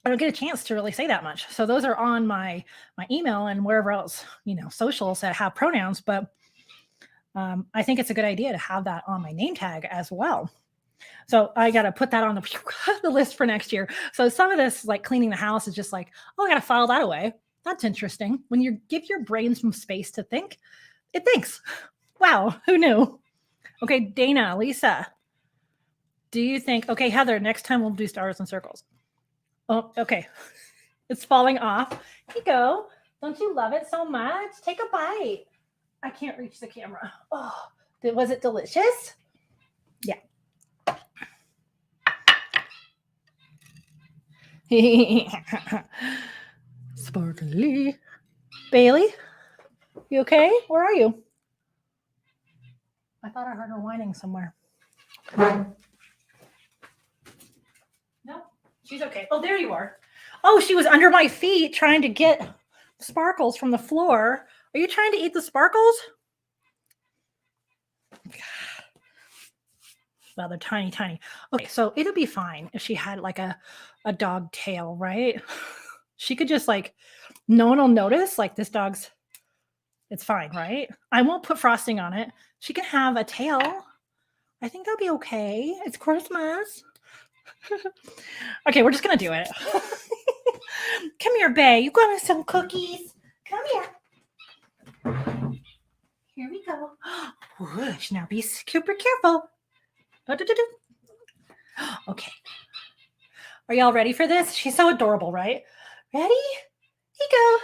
I don't get a chance to really say that much. So those are on my email and wherever else, socials that have pronouns. But I think it's a good idea to have that on my name tag as well. So I got to put that on the list for next year. So some of this, like cleaning the house, is just like, oh, I got to file that away. That's interesting. When you give your brain some space to think, it thinks. Wow, who knew? Okay, Dana, Lisa, do you think, okay, Heather, next time we'll do stars and circles. Oh, okay. It's falling off. Here you go. Don't you love it so much? Take a bite. I can't reach the camera. Oh, was it delicious? Yeah. Sparkly. Bailey, you okay? Where are you? I thought I heard her whining somewhere. No, she's okay. Oh, there you are. Oh, she was under my feet trying to get sparkles from the floor. Are you trying to eat the sparkles? Well, they're tiny, tiny. Okay, so it'll be fine if she had like a dog tail, right? She could just like, no one will notice, like this dog's, it's fine, right? I won't put frosting on it. She can have a tail. I think that'll be okay. It's Christmas. Okay, we're just gonna do it. Come here, Bae. You got some cookies. Come here. Here we go. Whoosh. Now be super careful. Okay. Are y'all ready for this? She's so adorable, right? Ready? Here you go.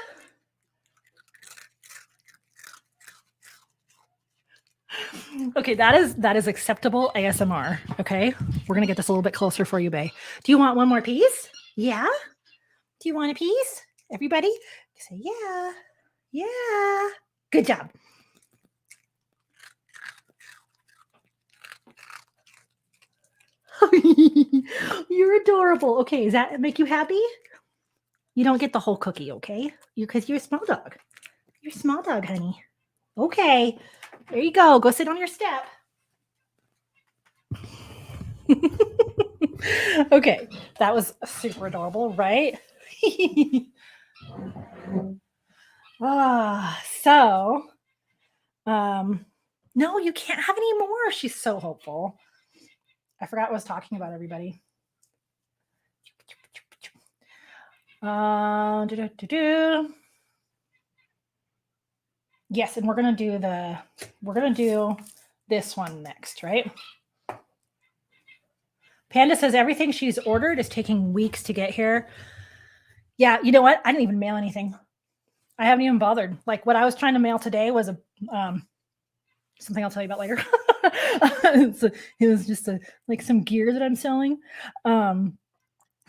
Okay, that is acceptable ASMR. Okay, we're gonna get this a little bit closer for you, Bae. Do you want one more piece? Yeah. Do you want a piece? Everybody say yeah. Yeah. Good job. You're adorable. Okay, does that make you happy? You don't get the whole cookie, okay? Because you're a small dog. You're a small dog, honey. Okay, there you go. Go sit on your step. Okay, that was super adorable, right? So, No, you can't have any more. She's so hopeful. I forgot what I was talking about, everybody. Yes, and we're gonna do this one next, right? Panda says everything she's ordered is taking weeks to get here. Yeah, you know what? I didn't even mail anything. I haven't even bothered. Like what I was trying to mail today was something I'll tell you about later. It was just like some gear that I'm selling.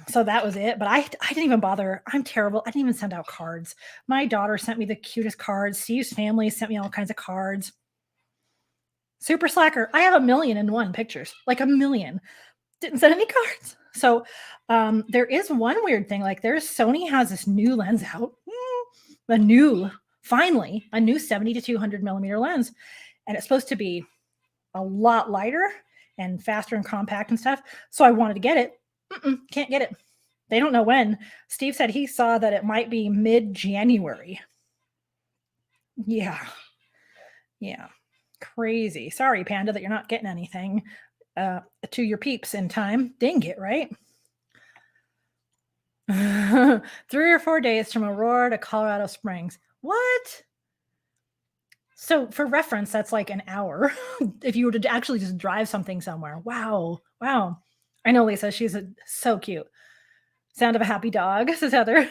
So that was it. But I didn't even bother. I'm terrible. I didn't even send out cards. My daughter sent me the cutest cards. Steve's family sent me all kinds of cards. Super slacker. I have 1,000,001 pictures, like 1,000,000. Didn't send any cards. So there is one weird thing. Like Sony has this new lens out, finally a new 70 to 200 millimeter lens, and it's supposed to be a lot lighter and faster and compact and stuff. So I wanted to get it. Can't get it. They don't know when. Steve said he saw that it might be mid-January. Yeah. Crazy. Sorry, Panda, that you're not getting anything to your peeps in time. Dang it, right? 3 or 4 days from Aurora to Colorado Springs. What? So for reference, that's like an hour if you were to actually just drive something somewhere. Wow. I know, Lisa. She's so cute. Sound of a happy dog, says Heather.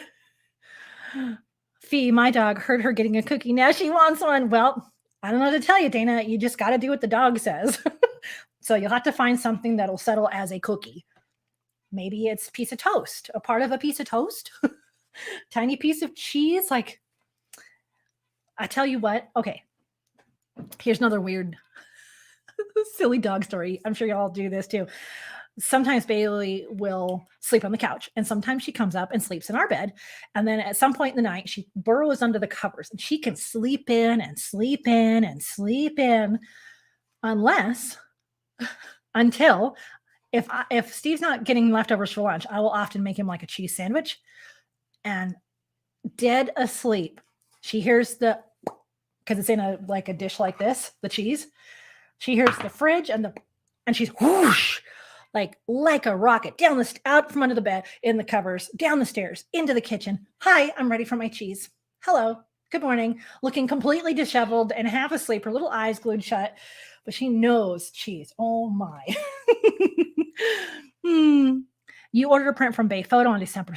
Fee, my dog, heard her getting a cookie. Now she wants one. Well, I don't know what to tell you, Dana. You just got to do what the dog says. So you'll have to find something that'll settle as a cookie. Maybe it's a piece of toast, a part of a piece of toast, tiny piece of cheese. Like, I tell you what. Okay, here's another weird, silly dog story. I'm sure y'all do this too. Sometimes Bailey will sleep on the couch, and sometimes she comes up and sleeps in our bed. And then at some point in the night, she burrows under the covers, and she can sleep in and sleep in and sleep in, until if Steve's not getting leftovers for lunch, I will often make him like a cheese sandwich. And dead asleep, she hears because it's in a dish like this, the cheese. She hears the fridge and she's whoosh, like a rocket out from under the bed, in the covers, down the stairs, into the kitchen. Hi, I'm ready for my cheese. Hello, good morning. Looking completely disheveled and half asleep, her little eyes glued shut, but she knows cheese. Oh my. You ordered a print from Bay Photo on December.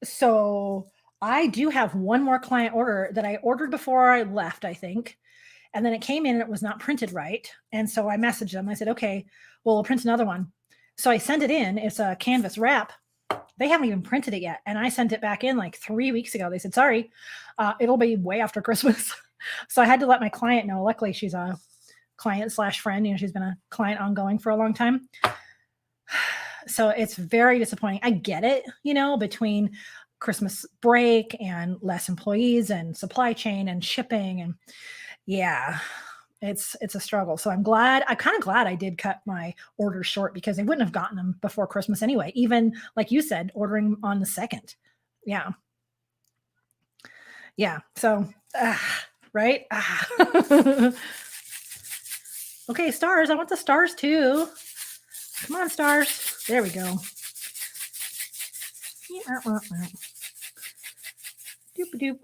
So I do have one more client order that I ordered before I left, I think. And then it came in and it was not printed right. And so I messaged them. I said, okay, well, we'll print another one. So I sent it in. It's a canvas wrap. They haven't even printed it yet. And I sent it back in like 3 weeks ago. They said, sorry, it'll be way after Christmas. So I had to let my client know. Luckily, she's a client / friend. She's been a client ongoing for a long time. So it's very disappointing. I get it, between Christmas break and less employees and supply chain and shipping. And yeah, it's a struggle. So I'm kind of glad I did cut my orders short, because they wouldn't have gotten them before Christmas anyway. Even like you said, ordering on the 2nd. Yeah. So, right. Okay. Stars. I want the stars too. Come on, stars. There we go. Doop-a-doop.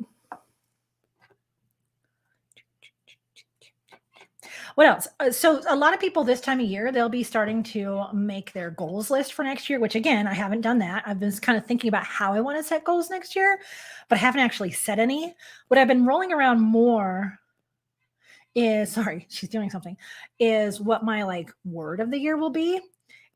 What else? So a lot of people this time of year, they'll be starting to make their goals list for next year, which again, I haven't done that. I've been kind of thinking about how I want to set goals next year, but I haven't actually set any. What I've been rolling around more is, sorry, she's doing something, is what my word of the year will be.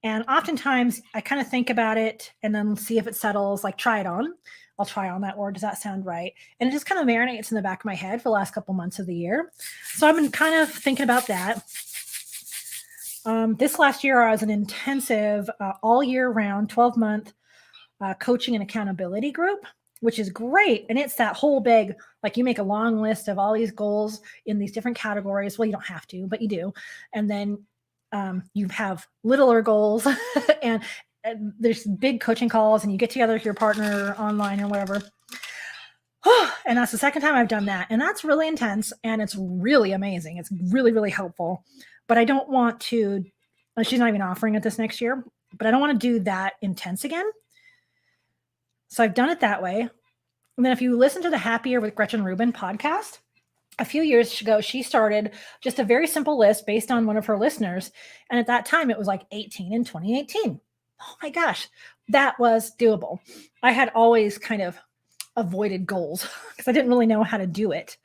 And oftentimes I kind of think about it and then see if it settles, try it on. I'll try on that word. Does that sound right? And it just kind of marinates in the back of my head for the last couple months of the year. So I've been kind of thinking about that. This last year, I was an intensive all year round 12-month coaching and accountability group, which is great. And it's that whole big, you make a long list of all these goals in these different categories. Well, you don't have to, but you do. And then you have littler goals and there's big coaching calls, and you get together with your partner online or whatever. And that's the second time I've done that. And that's really intense and it's really amazing. It's really, really helpful. But I don't want to, she's not even offering it this next year, but I don't want to do that intense again. So I've done it that way. And then if you listen to the Happier with Gretchen Rubin podcast, a few years ago, she started just a very simple list based on one of her listeners. And at that time, it was like 18 in 2018. Oh my gosh, that was doable. I had always kind of avoided goals because I didn't really know how to do it.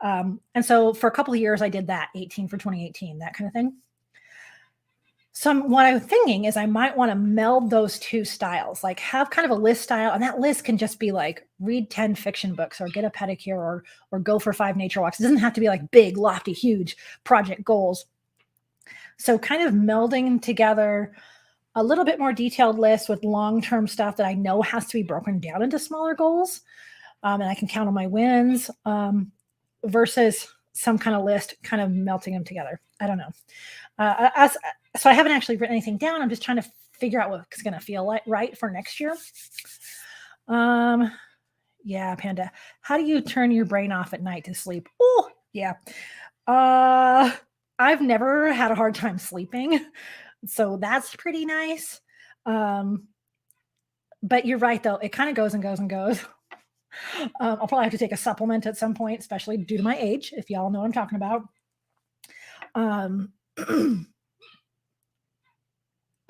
And so for a couple of years, I did that 18 for 2018, that kind of thing. So what I'm thinking is I might want to meld those two styles, like have kind of a list style. And that list can just be like read 10 fiction books or get a pedicure or go for 5 nature walks. It doesn't have to be like big, lofty, huge project goals. So kind of melding together a little bit more detailed list with long-term stuff that I know has to be broken down into smaller goals. And I can count on my wins versus some kind of list kind of melting them together. I don't know. So I haven't actually written anything down. I'm just trying to figure out what's going to feel like right for next year. Yeah, Panda. How do you turn your brain off at night to sleep? Oh, yeah. I've never had a hard time sleeping. So that's pretty nice. But you're right, though. It kind of goes and goes and goes. I'll probably have to take a supplement at some point, especially due to my age, if y'all know what I'm talking about.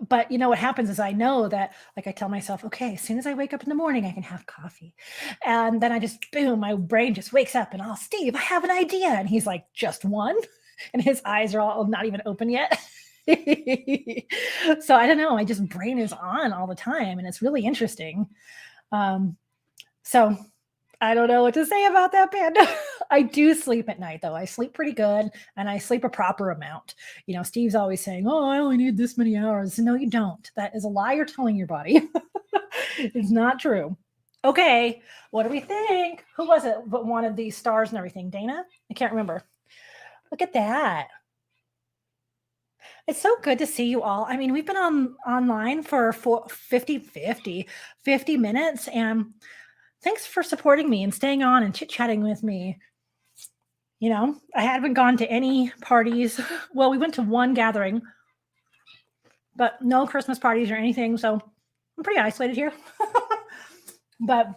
But you know what happens is I know that, like, I tell myself, okay, as soon as I wake up in the morning, I can have coffee. And then I just, boom, my brain just wakes up and, oh, Steve, I have an idea. And he's like, just one? And his eyes are all not even open yet. So I don't know. My just brain is on all the time. And it's really interesting. So I don't know what to say about that, Panda. I do sleep at night, though. I sleep pretty good, and I sleep a proper amount. You know, Steve's always saying, oh, I only need this many hours. No, you don't. That is a lie you're telling your body. It's not true. Okay, what do we think? Who was it that wanted these stars and everything? Dana? I can't remember. Look at that. It's so good to see you all. I mean, we've been online for 50 minutes, and thanks for supporting me and staying on and chit-chatting with me. You know, I haven't gone to any parties. Well, we went to one gathering, but no Christmas parties or anything. So I'm pretty isolated here. But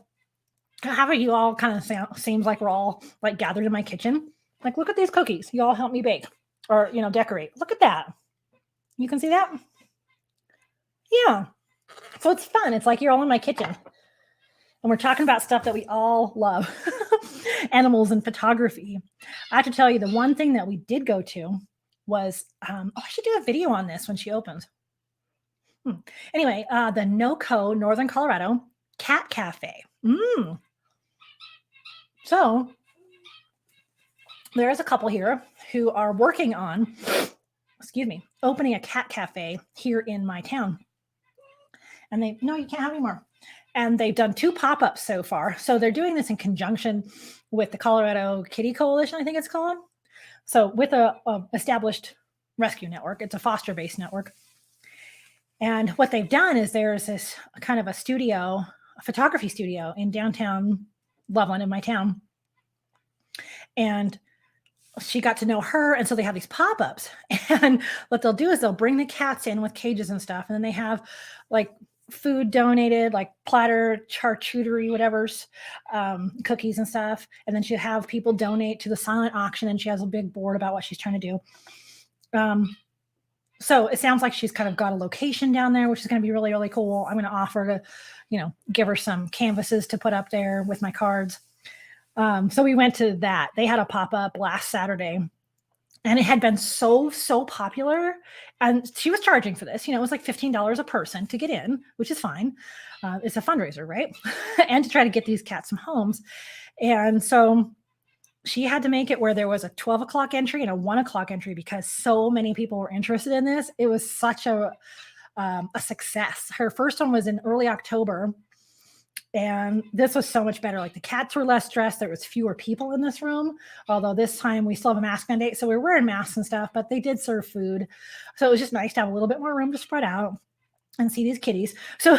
having you all kind of seems like we're all like gathered in my kitchen. Like, look at these cookies. You all help me bake or, you know, decorate. Look at that. You can see that? Yeah. So it's fun. It's like you're all in my kitchen. And we're talking about stuff that we all love, animals and photography. I have to tell you, the one thing that we did go to was, I should do a video on this when she opens. Anyway, the NoCo, Northern Colorado Cat Cafe. So there's a couple here who are working on, opening a cat cafe here in my town. And no, you can't have any more. And they've done 2 pop-ups so far. So they're doing this in conjunction with the Colorado Kitty Coalition, I think it's called. So with a established rescue network, it's a foster-based network. And what they've done is there's this kind of a photography studio in downtown Loveland in my town. And she got to know her. And so they have these pop-ups. And what they'll do is they'll bring the cats in with cages and stuff. And then they have like food donated, like platter, charcuterie, whatever's, cookies and stuff. And then she'll have people donate to the silent auction. And she has a big board about what she's trying to do. So it sounds like she's kind of got a location down there, which is going to be really, really cool. I'm going to offer to, you know, give her some canvases to put up there with my cards. So we went to that. They had a pop-up last Saturday. And it had been so popular. And she was charging for this. You know, it was like $15 a person to get in, which is fine. It's a fundraiser, right? And to try to get these cats some homes. And so she had to make it where there was a 12 o'clock entry and a 1 o'clock entry because so many people were interested in this. It was such a success. Her first one was in early October. And this was so much better. Like the cats were less stressed. There was fewer people in this room. Although this time we still have a mask mandate. So we were wearing masks and stuff, but they did serve food. So it was just nice to have a little bit more room to spread out. and see these kitties. So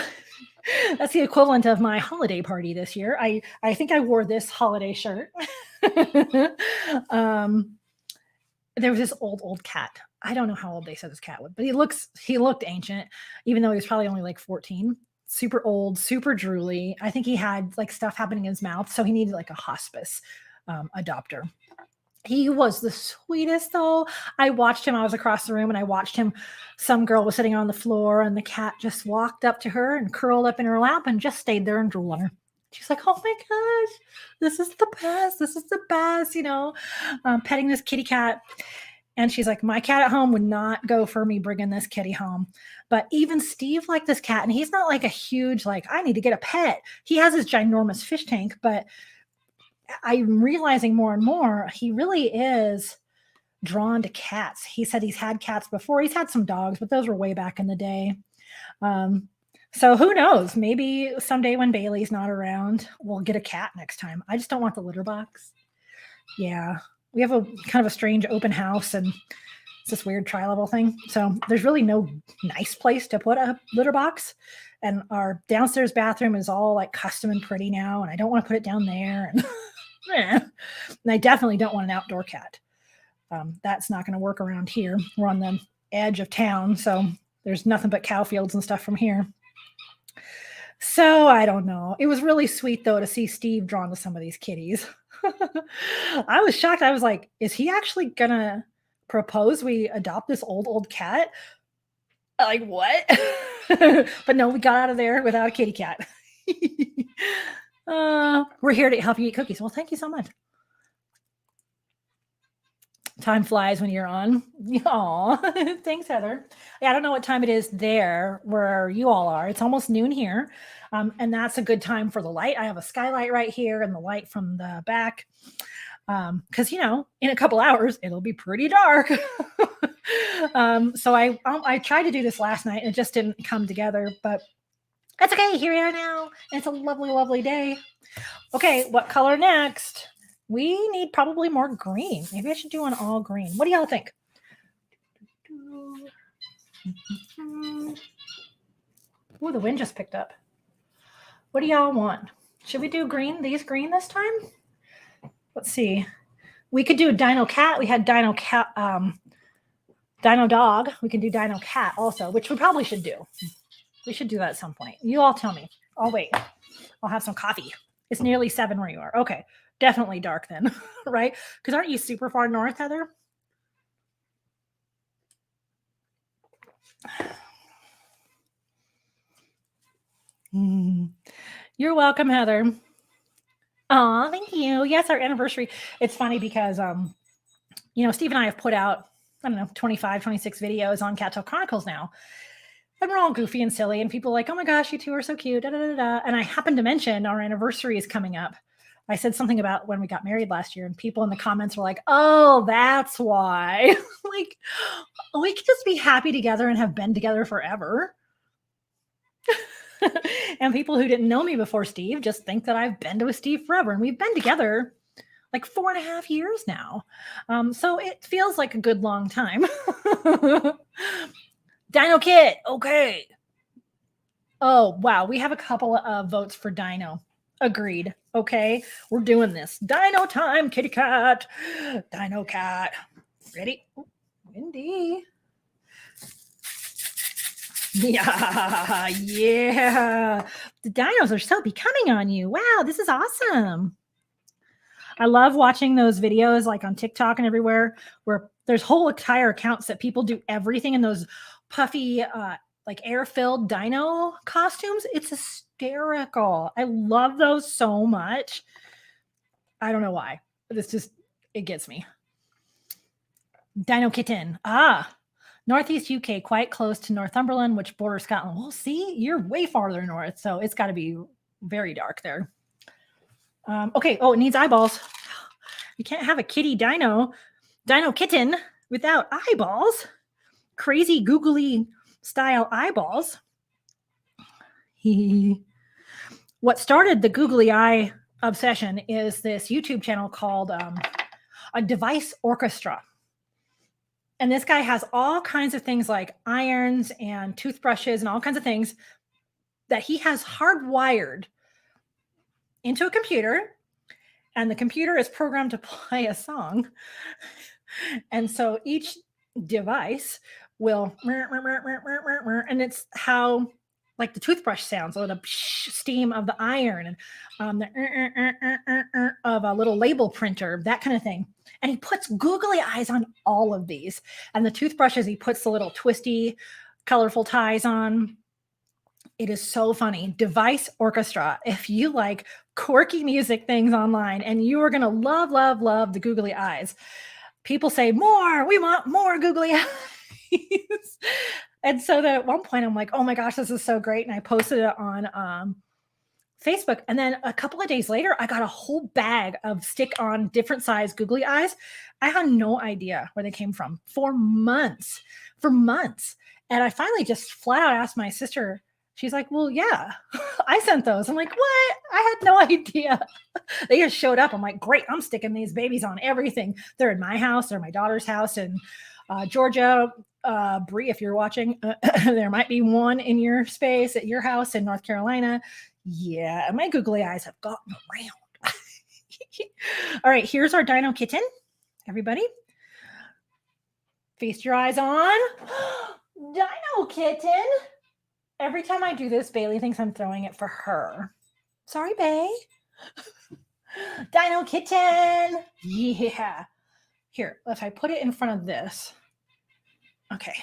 that's the equivalent of my holiday party this year. I think I wore this holiday shirt. um, there was this old cat. I don't know how old they said this cat was, but he looked ancient, even though he was probably only like 14. Super old, super drooly. I think he had like stuff happening in his mouth, so he needed like a hospice adopter. He was the sweetest though. I watched him. I was across the room and I watched him. Some girl was sitting on the floor and the cat just walked up to her and curled up in her lap and just stayed there and drooled on her. She's like, oh my gosh, this is the best. This is the best, petting this kitty cat. And she's like, my cat at home would not go for me bringing this kitty home. But even Steve liked this cat. And he's not like a huge, like, I need to get a pet. He has his ginormous fish tank, but I'm realizing more and more, he really is drawn to cats. He said he's had cats before. He's had some dogs, but those were way back in the day. So who knows? Maybe someday when Bailey's not around, we'll get a cat next time. I just don't want the litter box. Yeah. We have a kind of a strange open house and it's this weird tri-level thing. So there's really no nice place to put a litter box. And our downstairs bathroom is all like custom and pretty now. And I don't want to put it down there. And I definitely don't want an outdoor cat. That's not going to work around here. We're on the edge of town. So there's nothing but cow fields and stuff from here. So I don't know. It was really sweet though to see Steve drawn to some of these kitties. I was shocked. I was like, is he actually gonna propose we adopt this old cat? Like what? But no, we got out of there without a kitty cat. We're here to help you eat cookies. Well, thank you so much. Time flies when you're on. Aw, thanks, Heather. Yeah, I don't know what time it is there where you all are. It's almost noon here. And that's a good time for the light. I have a skylight right here and the light from the back. Because, in a couple hours, it'll be pretty dark. So I tried to do this last night and it just didn't come together. But that's okay. Here we are now. And it's a lovely, lovely day. Okay, what color next? We need probably more green. Maybe I should do an all green. What do y'all think? Oh, the wind just picked up. What do y'all want? Should we do green? These green this time? Let's see. We could do Dino Cat. We had Dino Cat, Dino Dog. We can do Dino Cat also, which we probably should do. We should do that at some point. You all tell me. I'll wait. I'll have some coffee. It's nearly 7 where you are. Okay. Definitely dark then, right? Because aren't you super far north, Heather? You're welcome, Heather. Oh, thank you. Yes, our anniversary. It's funny because, Steve and I have put out, 25, 26 videos on Cat Tail Chronicles now. And we're all goofy and silly. And people are like, oh my gosh, you two are so cute. Da, da, da, da. And I happened to mention our anniversary is coming up. I said something about when we got married last year and people in the comments were like, oh, that's why. Like, we could just be happy together and have been together forever. And people who didn't know me before Steve just think that I've been with Steve forever. And we've been together like 4.5 years now. So it feels like a good long time. Dino Kit. Okay. Oh, wow. We have a couple of votes for Dino. Agreed. Okay, we're doing this. Dino time, kitty cat. Dino cat. Ready? Windy. Yeah. The dinos are so becoming on you. Wow, this is awesome. I love watching those videos like on TikTok and everywhere where there's whole entire accounts that people do everything in those puffy, like air-filled dino costumes. It's hysterical. I love those so much. I don't know why. It gets me. Dino Kitten. Northeast UK, quite close to Northumberland, which borders Scotland. Well, see, you're way farther north, so it's got to be very dark there. Okay. Oh, it needs eyeballs. You can't have a kitty dino kitten without eyeballs. Crazy googly style eyeballs. What started the googly eye obsession is this YouTube channel called A Device Orchestra. And this guy has all kinds of things like irons and toothbrushes and all kinds of things that he has hardwired into a computer. And the computer is programmed to play a song. And so each device will, and it's how like the toothbrush sounds or the steam of the iron and the of a little label printer, that kind of thing. And he puts googly eyes on all of these. And the toothbrushes, he puts the little twisty, colorful ties on. It is so funny. Device Orchestra. If you like quirky music things online, and you are going to love, love, love the googly eyes. People say, more, we want more googly eyes. And so that at one point I'm like, oh my gosh, this is so great. And I posted it on Facebook. And then a couple of days later, I got a whole bag of stick on different size googly eyes. I had no idea where they came from for months. And I finally just flat out asked my sister. She's like, well, yeah, I sent those. I'm like, what? I had no idea. They just showed up. I'm like, great. I'm sticking these babies on everything. They're in my house. They're in my daughter's house in Georgia. Bree, if you're watching, there might be one in your space at your house in North Carolina. Yeah, my googly eyes have gotten around. All right, here's our dino kitten. Everybody, feast your eyes on dino kitten. Every time I do this, Bailey thinks I'm throwing it for her. Sorry, Bay. Dino kitten. Yeah. Here, if I put it in front of this. Okay.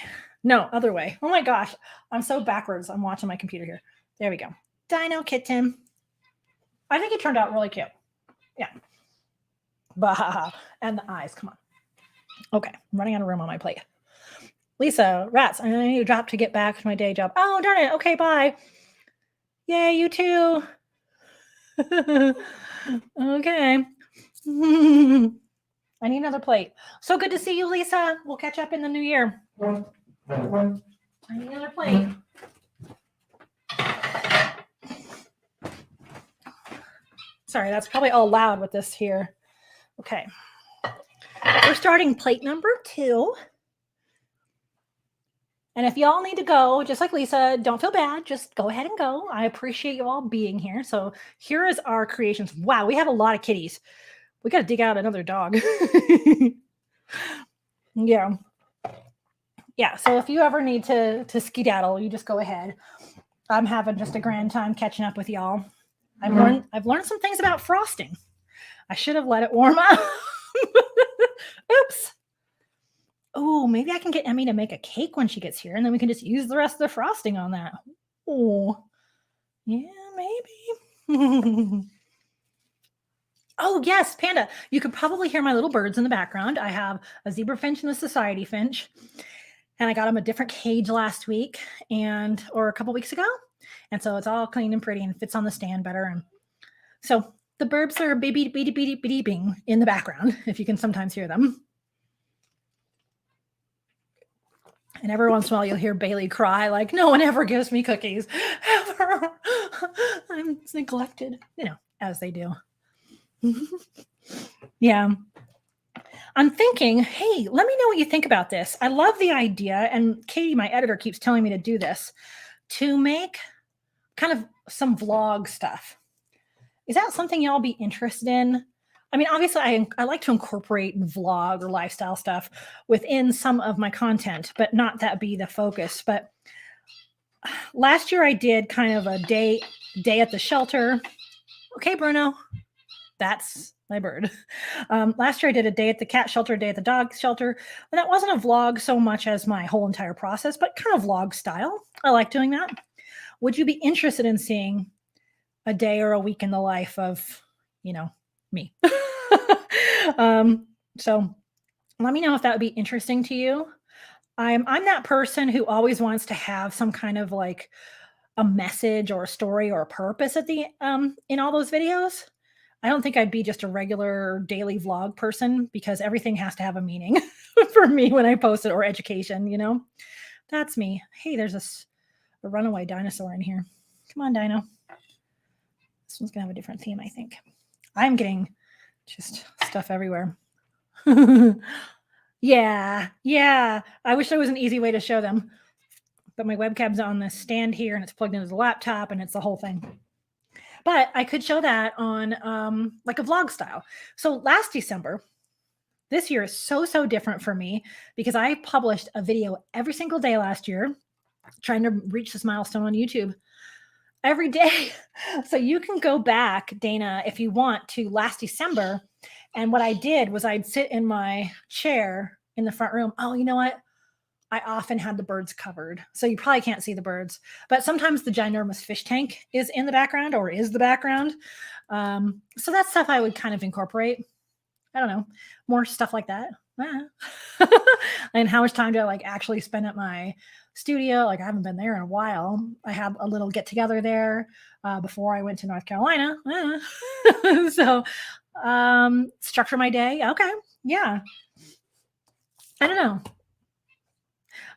No, other way. Oh my gosh. I'm so backwards. I'm watching my computer here. There we go. Dino kitten. I think it turned out really cute. Yeah. Bah. And the eyes. Come on. Okay. I'm running out of room on my plate. Lisa, rats, I need to drop to get back to my day job. Oh, darn it. Okay, bye. Yay, you too. Okay. I need another plate. So good to see you, Lisa. We'll catch up in the new year. I need another plate. Sorry, that's probably all loud with this here. Okay. We're starting plate number 2. And if y'all need to go, just like Lisa, don't feel bad. Just go ahead and go. I appreciate you all being here. So here is our creations. Wow, we have a lot of kitties. We got to dig out another dog. Yeah. Yeah, so if you ever need to skedaddle, you just go ahead. I'm having just a grand time catching up with y'all. I've learned some things about frosting. I should have let it warm up. Oops. Oh, maybe I can get Emmy to make a cake when she gets here, and then we can just use the rest of the frosting on that. Oh, yeah, maybe. Oh, yes, Panda. You could probably hear my little birds in the background. I have a zebra finch and a society finch, and I got them a different cage last week or a couple weeks ago. And so it's all clean and pretty and fits on the stand better. And so the birds are beeping in the background, if you can sometimes hear them. And every once in a while, you'll hear Bailey cry, like, no one ever gives me cookies, ever. I'm neglected, as they do. Yeah. I'm thinking, hey, let me know what you think about this. I love the idea. And Katie, my editor, keeps telling me to do this, to make kind of some vlog stuff. Is that something y'all be interested in? I mean, obviously, I like to incorporate vlog or lifestyle stuff within some of my content, but not that be the focus. But last year I did kind of a day at the shelter. Okay, Bruno, that's my bird. Last year I did a day at the cat shelter, a day at the dog shelter. And that wasn't a vlog so much as my whole entire process, but kind of vlog style. I like doing that. Would you be interested in seeing a day or a week in the life of, me? So let me know if that would be interesting to you. I'm that person who always wants to have some kind of like a message or a story or a purpose at the in all those videos. I don't think I'd be just a regular daily vlog person, because everything has to have a meaning for me when I post it, or education, That's me. Hey, there's a runaway dinosaur in here. Come on, Dino. This one's gonna have a different theme, I think. I'm getting just stuff everywhere. Yeah. Yeah. I wish there was an easy way to show them, but my webcam's on this stand here and it's plugged into the laptop and it's the whole thing. But I could show that on like a vlog style. So last December, this year is so different for me because I published a video every single day last year, trying to reach this milestone on YouTube every day. So you can go back, Dana, if you want, to last December. And what I did was I'd sit in my chair in the front room. Oh, you know what? I often had the birds covered. So you probably can't see the birds, but sometimes the ginormous fish tank is in the background or is the background. So that's stuff I would kind of incorporate. I don't know, more stuff like that. And how much time do I like actually spend at my studio? Like I haven't been there in a while. I had a little get together there before I went to North Carolina. So structure my day. Okay. Yeah. I don't know.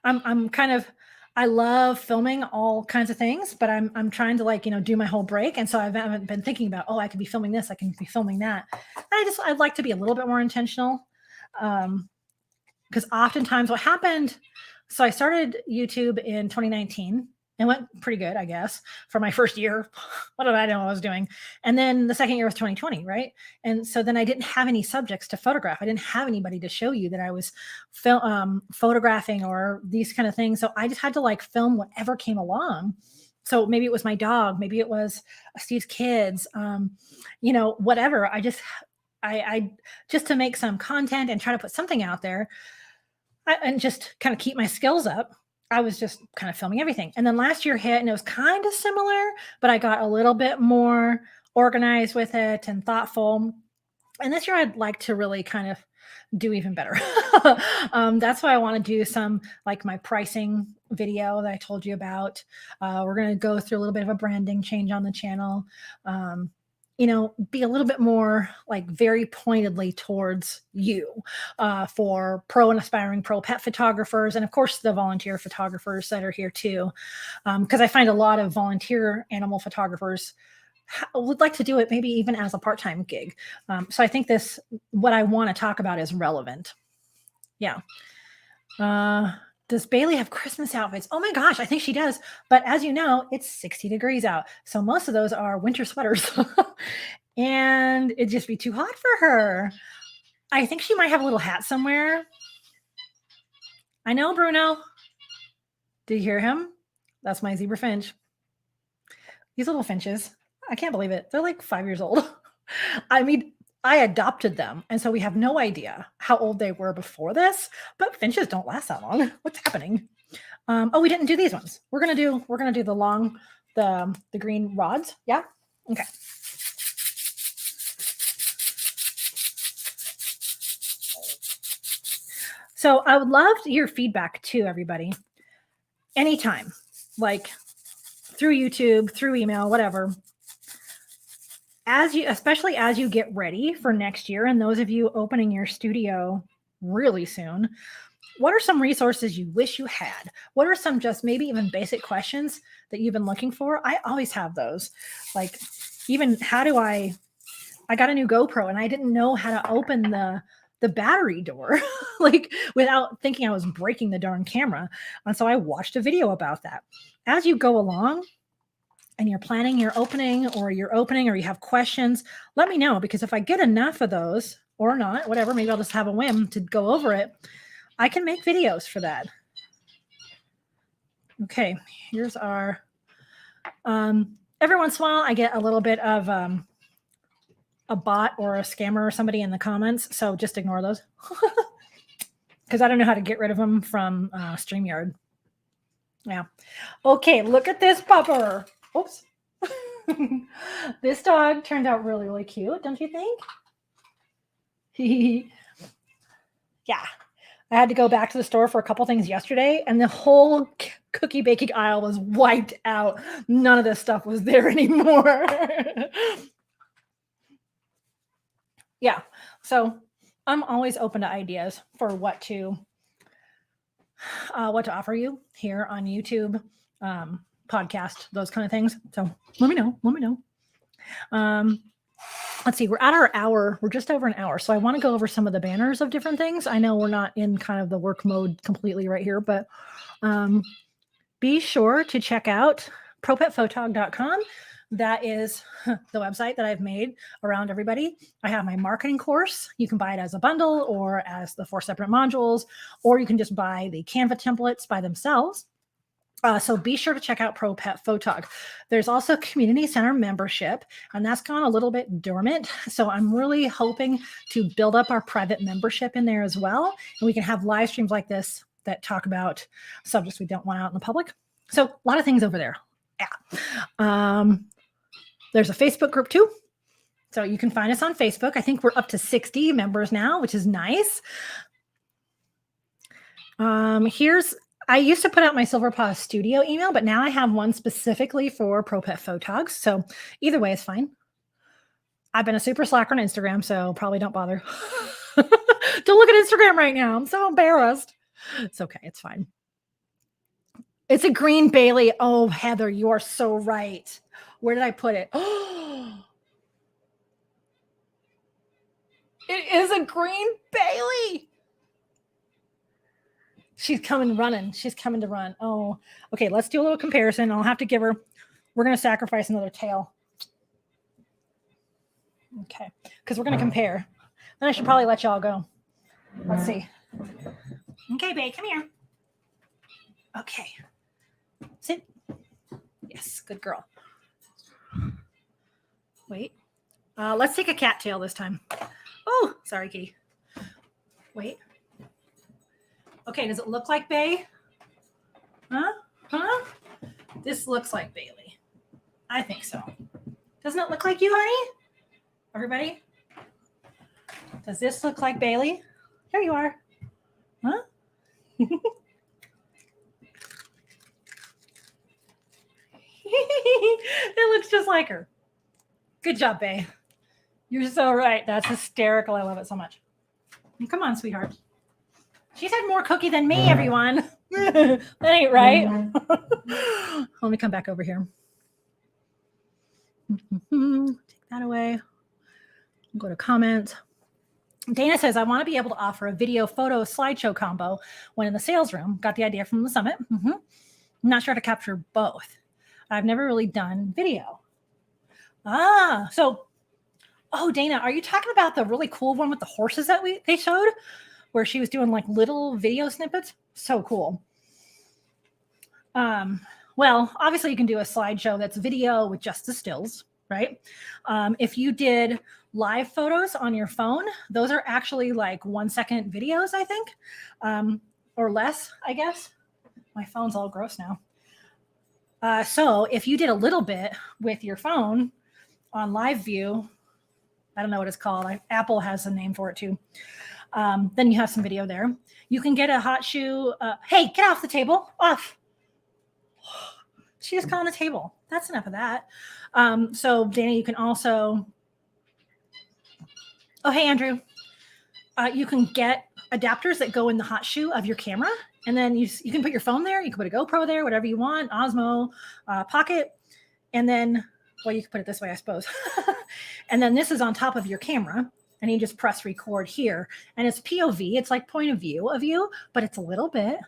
I'm kind of I love filming all kinds of things, but I'm trying to like, do my whole break. And so I haven't been thinking about, oh, I could be filming this, I can be filming that. I'd like to be a little bit more intentional. Because oftentimes what happened, so I started YouTube in 2019 and went pretty good, I guess, for my first year. What did I know what I was doing? And then the second year was 2020, right? And so then I didn't have any subjects to photograph. I didn't have anybody to show you that I was photographing or these kind of things. So I just had to like film whatever came along. So maybe it was my dog, maybe it was Steve's kids, whatever. I just to make some content and try to put something out there and just kind of keep my skills up. I was just kind of filming everything. And then last year hit and it was kind of similar, but I got a little bit more organized with it and thoughtful. And this year I'd like to really kind of do even better. That's why I want to do some like my pricing video that I told you about. We're going to go through a little bit of a branding change on the channel. Be a little bit more like very pointedly towards you for pro and aspiring pro pet photographers. And of course, the volunteer photographers that are here too. Because I find a lot of volunteer animal photographers would like to do it maybe even as a part-time gig. So I think what I want to talk about is relevant. Yeah. Does Bailey have Christmas outfits? Oh my gosh, I think she does. But as you know, it's 60 degrees out. So most of those are winter sweaters. And it'd just be too hot for her. I think she might have a little hat somewhere. I know, Bruno. Did you hear him? That's my zebra finch. These little finches. I can't believe it. They're like 5 years old. I mean, I adopted them. And so we have no idea how old they were before this, but finches don't last that long. What's happening? We didn't do these ones. We're going to do the long, the green rods. Yeah. Okay. So I would love your feedback too, everybody. Anytime, like through YouTube, through email, whatever. Especially as you get ready for next year, and those of you opening your studio really soon, what are some resources you wish you had? What are some just maybe even basic questions that you've been looking for? I always have those. Like even I got a new GoPro and I didn't know how to open the battery door like without thinking I was breaking the darn camera. And so I watched a video about that. As you go along, and you're planning your opening or you have questions, let me know, because if I get enough of those or not, whatever, maybe I'll just have a whim to go over it. I can make videos for that. Okay, here's our, every once in a while I get a little bit of a bot or a scammer or somebody in the comments. So just ignore those because I don't know how to get rid of them from StreamYard. Yeah. Okay, look at this pupper. Oops. This dog turned out really, really cute, don't you think? Yeah. I had to go back to the store for a couple things yesterday, and the whole cookie baking aisle was wiped out. None of this stuff was there anymore. Yeah. So I'm always open to ideas for what to offer you here on YouTube, podcast, those kind of things. So let me know. let's see, we're at our hour. We're just over an hour. So I want to go over some of the banners of different things. I know we're not in kind of the work mode completely right here, but be sure to check out propetphotog.com. That is the website that I've made around everybody. I have my marketing course. You can buy it as a bundle or as the 4 separate modules, or you can just buy the Canva templates by themselves. So be sure to check out Pro Pet Photog. There's also community center membership, and that's gone a little bit dormant. So I'm really hoping to build up our private membership in there as well. And we can have live streams like this that talk about subjects we don't want out in the public. So a lot of things over there. Yeah. There's a Facebook group too. So you can find us on Facebook. I think we're up to 60 members now, which is nice. I used to put out my Silver Paw Studio email, but now I have one specifically for Pro Pet Photogs. So either way is fine. I've been a super slacker on Instagram, so probably don't bother. Don't look at Instagram right now. I'm so embarrassed. It's okay. It's fine. It's a green Bailey. Oh, Heather, you are so right. Where did I put it? Oh, it is a green Bailey. She's coming running. She's coming to run. Oh, okay. Let's do a little comparison. I'll have to give her, we're going to sacrifice another tail. Okay. Because we're going to compare. Then I should probably let y'all go. Let's see. Okay, babe, come here. Okay. Sit. Yes, good girl. Wait. Let's take a cat tail this time. Oh, sorry, kitty. Wait. Okay, does it look like Bay? Huh? This looks like Bailey. I think so. Doesn't it look like you, honey? Everybody? Does this look like Bailey? Here you are. Huh? It looks just like her. Good job, Bay. You're so right. That's hysterical. I love it so much. Come on, sweetheart. She's had more cookie than me, everyone. That ain't right. Let me come back over here. Take that away. Go to comments. Dana says, I want to be able to offer a video photo slideshow combo when in the sales room. Got the idea from the summit. I'm not sure how to capture both. I've never really done video. Oh, Dana, are you talking about the really cool one with the horses that they showed? Where she was doing like little video snippets? So cool. Well, obviously you can do a slideshow that's video with just the stills, right? If you did live photos on your phone, those are actually like 1-second videos, I think, or less, I guess. My phone's all gross now. So if you did a little bit with your phone on live view, I don't know what it's called. Apple has a name for it too. Then you have some video there. You can get a hot shoe. Hey, get off the table. Off. She just got on the table. That's enough of that. So Dana, you can also. Oh, hey, Andrew. You can get adapters that go in the hot shoe of your camera. And then you can put your phone there. You can put a GoPro there, whatever you want, Osmo, Pocket. And then, well, you can put it this way, I suppose. And then this is on top of your camera. And you just press record here. And it's POV. It's like point of view of you, but it's a little bit.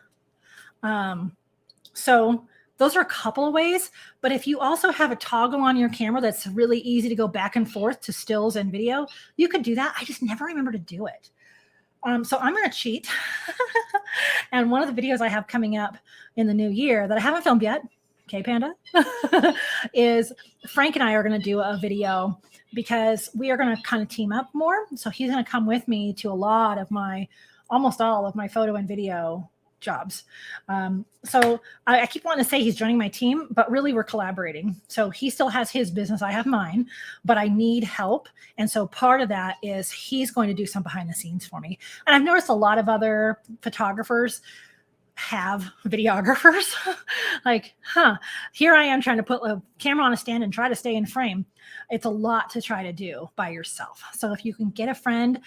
So those are a couple of ways. But if you also have a toggle on your camera that's really easy to go back and forth to stills and video, you could do that. I just never remember to do it. So I'm going to cheat. And one of the videos I have coming up in the new year that I haven't filmed yet, okay, Panda, is Frank and I are going to do a video because we are going to kind of team up more. So he's going to come with me to almost all of my photo and video jobs. So I keep wanting to say he's joining my team, but really we're collaborating. So he still has his business. I have mine, but I need help. And so part of that is he's going to do some behind the scenes for me. And I've noticed a lot of other photographers, have videographers. Like, here I am trying to put a camera on a stand and try to stay in frame. It's a lot to try to do by yourself. So if you can get a friend,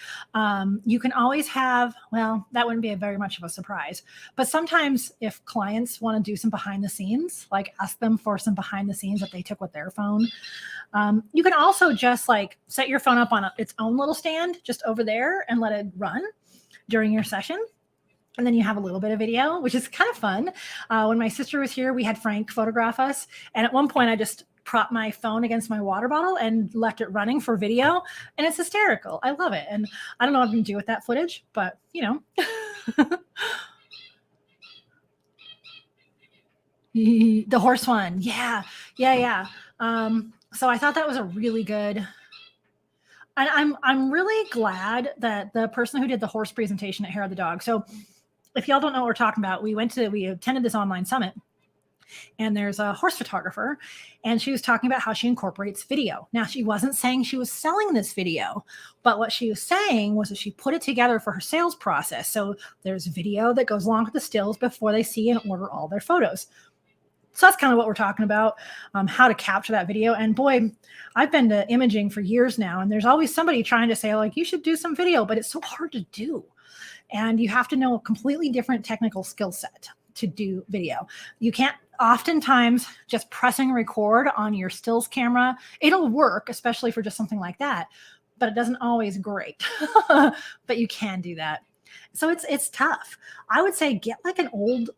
you can always have, well, that wouldn't be very much of a surprise. But sometimes if clients want to do some behind the scenes, like ask them for some behind the scenes that they took with their phone. You can also just like set your phone up on its own little stand just over there and let it run during your session. And then you have a little bit of video, which is kind of fun. When my sister was here, we had Frank photograph us. And at one point, I just propped my phone against my water bottle and left it running for video. And it's hysterical. I love it. And I don't know what I'm going to do with that footage, but you know. The horse one. Yeah. So I thought that was a really good. And I'm really glad that the person who did the horse presentation at Hair of the Dog. So if y'all don't know what we're talking about, we attended this online summit, and there's a horse photographer, and she was talking about how she incorporates video. Now, she wasn't saying she was selling this video, but what she was saying was that she put it together for her sales process. So there's video that goes along with the stills before they see and order all their photos. So that's kind of what we're talking about, how to capture that video. And boy, I've been to imaging for years now, and there's always somebody trying to say, like, you should do some video, but it's so hard to do. And you have to know a completely different technical skill set to do video. You can't oftentimes just pressing record on your stills camera. It'll work, especially for just something like that, but it doesn't always great. But you can do that. So it's tough. I would say get like an old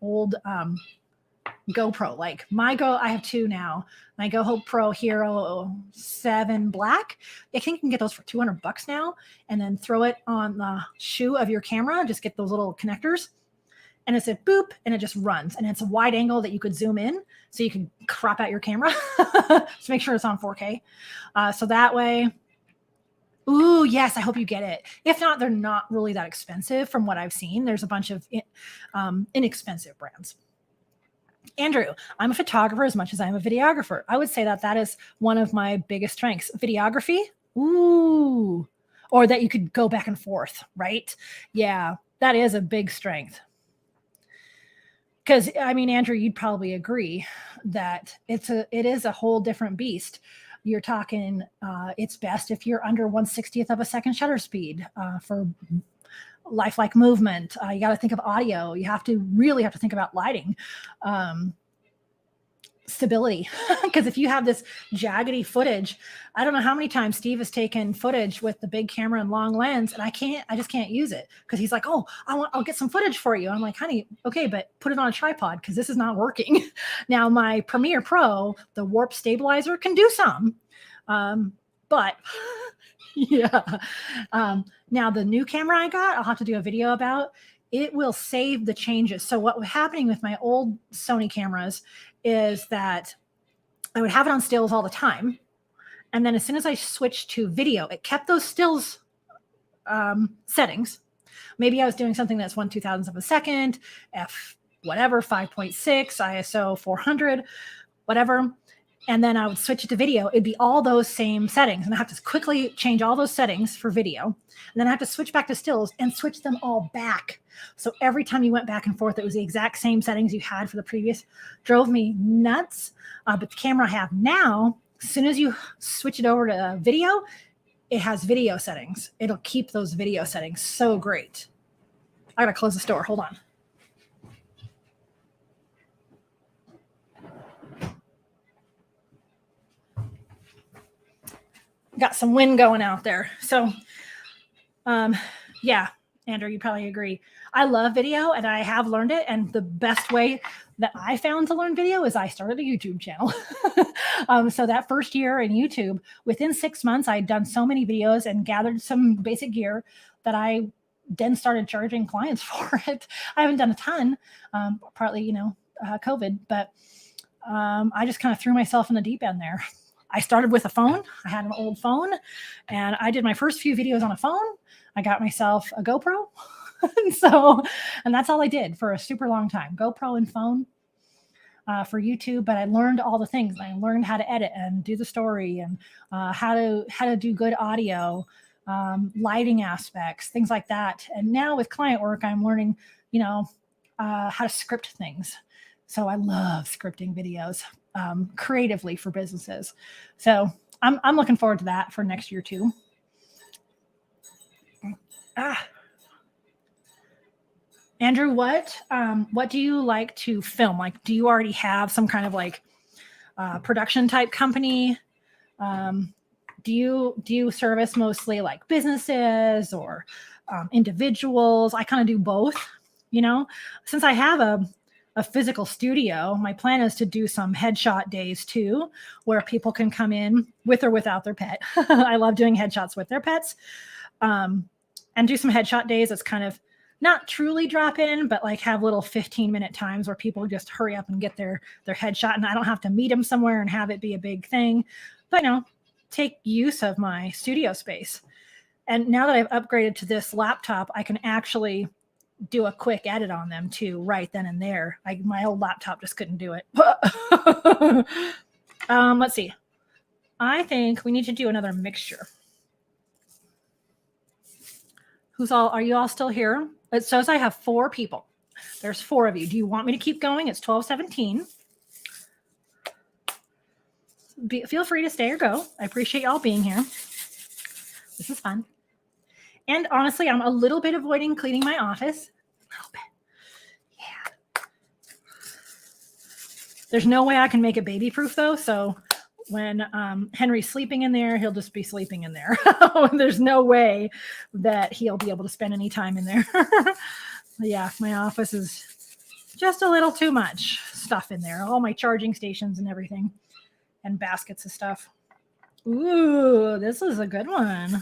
GoPro. Like I have two now. My GoPro Hero 7 Black. I think you can get those for $200 now, and then throw it on the shoe of your camera. Just get those little connectors, and it's a boop, and it just runs. And it's a wide angle that you could zoom in, so you can crop out your camera. Just make sure it's on 4K. So that way. Ooh, yes, I hope you get it. If not, they're not really that expensive from what I've seen. There's a bunch of inexpensive brands. Andrew, I'm a photographer as much as I'm a videographer. I would say that is one of my biggest strengths. Videography, ooh, or that you could go back and forth, right? Yeah, that is a big strength. Because, I mean, Andrew, you'd probably agree that it is a whole different beast. You're talking, it's best if you're under 1/60th of a second shutter speed for lifelike movement. You got to think of audio. You really have to think about lighting, stability. Because if you have this jaggedy footage, I don't know how many times Steve has taken footage with the big camera and long lens, and I just can't use it because he's like, "Oh, I'll get some footage for you." I'm like, "Honey, okay, but put it on a tripod because this is not working." Now my Premiere Pro, the warp stabilizer, can do some, but yeah. Now the new camera I got, I'll have to do a video about. It will save the changes. So what was happening with my old Sony cameras is that I would have it on stills all the time. And then as soon as I switched to video, it kept those stills settings. Maybe I was doing something that's 1/2000th of a second, f whatever, 5.6, ISO 400, whatever. And then I would switch it to video. It'd be all those same settings. And I have to quickly change all those settings for video. And then I have to switch back to stills and switch them all back. So every time you went back and forth, it was the exact same settings you had for the previous. Drove me nuts. But the camera I have now, as soon as you switch it over to video, it has video settings. It'll keep those video settings. So great. I got to close this door. Hold on. Got some wind going out there. So, yeah, Andrew, you probably agree. I love video and I have learned it. And the best way that I found to learn video is I started a YouTube channel. So that first year in YouTube, within 6 months, I'd done so many videos and gathered some basic gear that I then started charging clients for it. I haven't done a ton, partly, COVID, but I just kind of threw myself in the deep end there. I started with a phone. I had an old phone and I did my first few videos on a phone. I got myself a GoPro. And that's all I did for a super long time. GoPro and phone for YouTube. But I learned all the things. I learned how to edit and do the story and how to do good audio, lighting aspects, things like that. And now with client work, I'm learning, how to script things. So I love scripting videos creatively for businesses. So I'm looking forward to that for next year too. Andrew, what do you like to film? Like, do you already have some kind of like production type company? Do you service mostly like businesses or individuals? I kind of do both, you know. Since I have a physical studio, my plan is to do some headshot days too, where people can come in with or without their pet. I love doing headshots with their pets, and do some headshot days. It's kind of not truly drop in, but like have little 15-minute times where people just hurry up and get their headshot, and I don't have to meet them somewhere and have it be a big thing, but take use of my studio space. And now that I've upgraded to this laptop, I can actually do a quick edit on them too, right then and there. My old laptop just couldn't do it. Let's see. I think we need to do another mixture. Are you all still here? It says I have 4 people. There's 4 of you. Do you want me to keep going? It's 12:17. Feel free to stay or go. I appreciate y'all being here. This is fun. And honestly, I'm a little bit avoiding cleaning my office. A little bit. Yeah. There's no way I can make it baby proof though. So when Henry's sleeping in there, he'll just be sleeping in there. There's no way that he'll be able to spend any time in there. Yeah, my office is just a little too much stuff in there. All my charging stations and everything. And baskets of stuff. Ooh, this is a good one.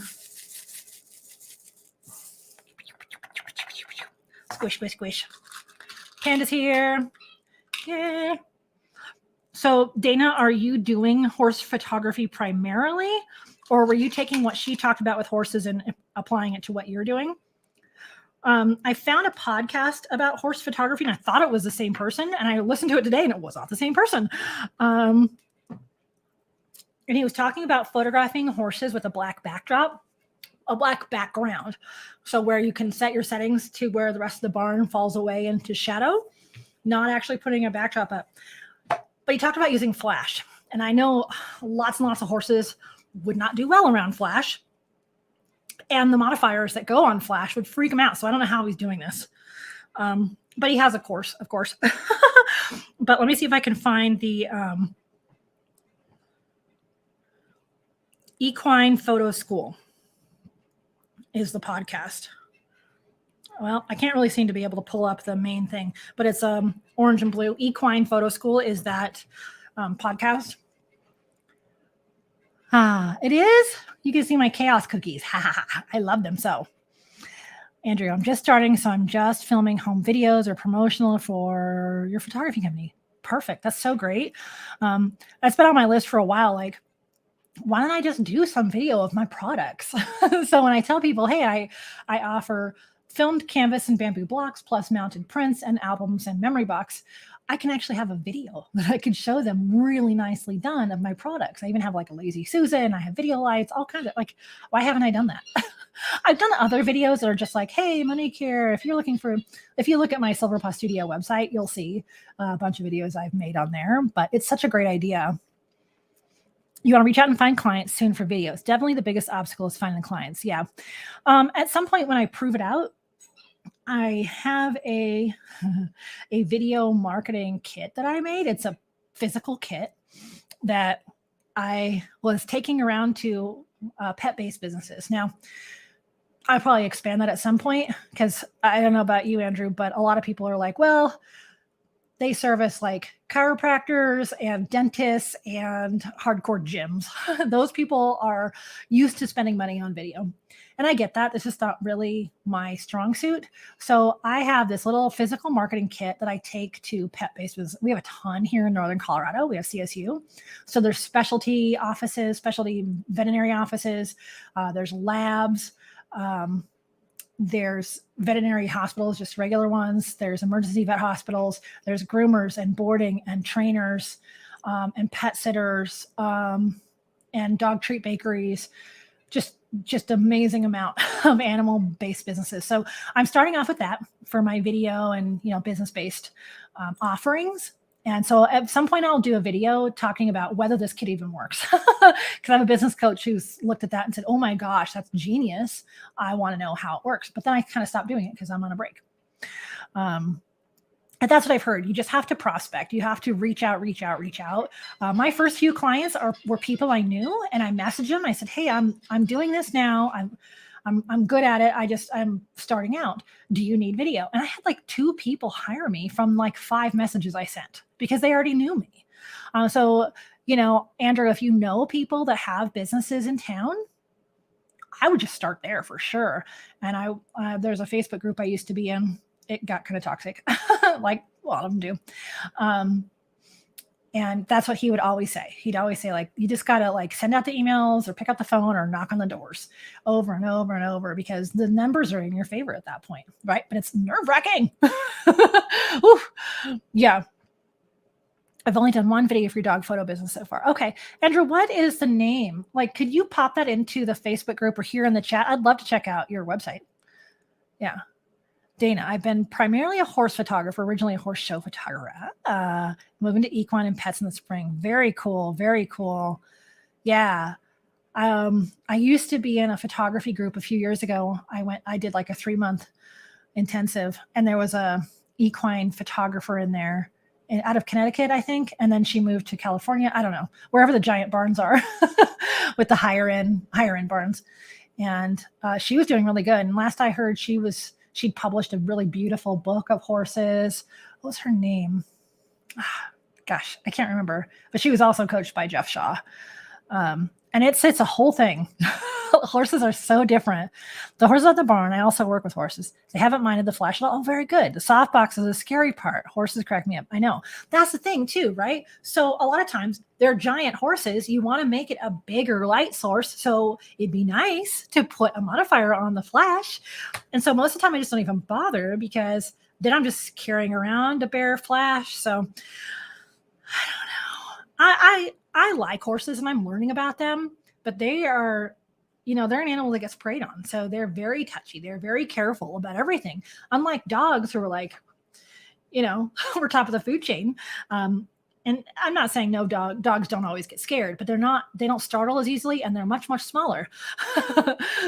Squish, squish, squish. Candace here. Yeah. So Dana, are you doing horse photography primarily? Or were you taking what she talked about with horses and applying it to what you're doing? I found a podcast about horse photography and I thought it was the same person. And I listened to it today and it was not the same person. And he was talking about photographing horses with a black backdrop, a black background. So where you can set your settings to where the rest of the barn falls away into shadow, not actually putting a backdrop up. But he talked about using flash. And I know lots and lots of horses would not do well around flash. And the modifiers that go on flash would freak him out. So I don't know how he's doing this. But he has a course, of course. But let me see if I can find the Equine Photo School is the podcast. Well, I can't really seem to be able to pull up the main thing, but it's orange and blue. Equine Photo School is that podcast. It is? You can see my chaos cookies. I love them so. Andrew, I'm just starting, so I'm just filming home videos or promotional for your photography company. Perfect. That's so great. That's been on my list for a while. Like, why don't I just do some video of my products? So when I tell people, hey, I offer filmed canvas and bamboo blocks plus mounted prints and albums and memory box, I can actually have a video that I can show them really nicely done of my products. I even have like a Lazy Susan. I have video lights, all kinds of like, why haven't I done that? I've done other videos that are just like, hey, manicure. If you look at my Silver Paw Studio website, you'll see a bunch of videos I've made on there, but it's such a great idea. You want to reach out and find clients soon for videos. Definitely the biggest obstacle is finding clients. Yeah. At some point when I prove it out, I have a video marketing kit that I made. It's a physical kit that I was taking around to pet-based businesses. Now, I'll probably expand that at some point because I don't know about you, Andrew, but a lot of people are like, well, they service like chiropractors and dentists and hardcore gyms. Those people are used to spending money on video. And I get that. This is not really my strong suit. So I have this little physical marketing kit that I take to pet-based business. We have a ton here in Northern Colorado. We have CSU. So there's specialty offices, specialty veterinary offices. There's labs. There's veterinary hospitals, just regular ones. There's emergency vet hospitals. There's groomers and boarding and trainers and pet sitters and dog treat bakeries. just amazing amount of animal-based businesses. So I'm starting off with that for my video and business-based offerings. And so at some point I'll do a video talking about whether this kit even works. Because I have a business coach who's looked at that and said, "Oh my gosh, that's genius. I want to know how it works." But then I kind of stopped doing it because I'm on a break. And that's what I've heard. You just have to prospect. You have to reach out. My first few clients were people I knew, and I messaged them. I said, "Hey, I'm doing this now. I'm good at it. I'm starting out. Do you need video?" And I had like 2 people hire me from like 5 messages I sent because they already knew me. So Andrew, if you know people that have businesses in town, I would just start there for sure. And there's a Facebook group I used to be in. It got kind of toxic, like a lot of them do. And that's what he would always say. He'd always say, like, you just got to like send out the emails or pick up the phone or knock on the doors over and over and over, because the numbers are in your favor at that point, right? But it's nerve-wracking. Yeah. I've only done 1 video for your dog photo business so far. Okay. Andrew, what is the name? Like, could you pop that into the Facebook group or here in the chat? I'd love to check out your website. Yeah. Dana, I've been primarily a horse photographer, originally a horse show photographer, moving to equine and pets in the spring. Very cool. Very cool. Yeah. I used to be in a photography group a few years ago. I did like a 3-month intensive, and there was a equine photographer in there out of Connecticut, I think. And then she moved to California. I don't know, wherever the giant barns are with the higher end barns. And she was doing really good. And last I heard, she'd published a really beautiful book of horses. What was her name? Gosh, I can't remember. But she was also coached by Jeff Shaw. And it's a whole thing. Horses are so different. The horses at the barn, I also work with horses. They haven't minded the flash at all. Oh, very good. The softbox is a scary part. Horses crack me up. I know. That's the thing too, right? So a lot of times they're giant horses. You want to make it a bigger light source. So it'd be nice to put a modifier on the flash. And so most of the time I just don't even bother, because then I'm just carrying around a bare flash. So I don't know. I like horses and I'm learning about them, but they are, they're an animal that gets preyed on. So they're very touchy. They're very careful about everything. Unlike dogs who are like, we're top of the food chain. And I'm not saying no dogs don't always get scared, but they don't startle as easily, and they're much, much smaller.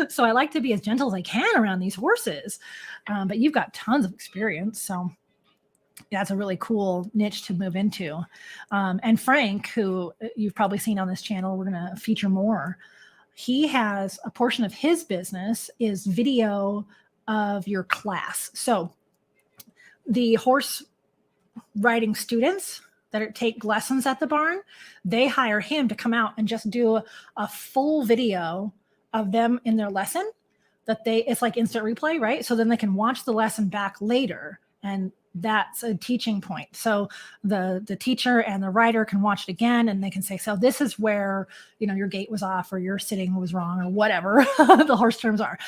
So I like to be as gentle as I can around these horses. But you've got tons of experience. So that's a really cool niche to move into. And Frank, who you've probably seen on this channel, we're going to feature more. He has a portion of his business is video of your class. So the horse riding students that take lessons at the barn, they hire him to come out and just do a full video of them in their lesson it's like instant replay, right? So then they can watch the lesson back later, and that's a teaching point. So the teacher and the writer can watch it again, and they can say, so this is where, your gait was off, or your sitting was wrong, or whatever the horse terms are.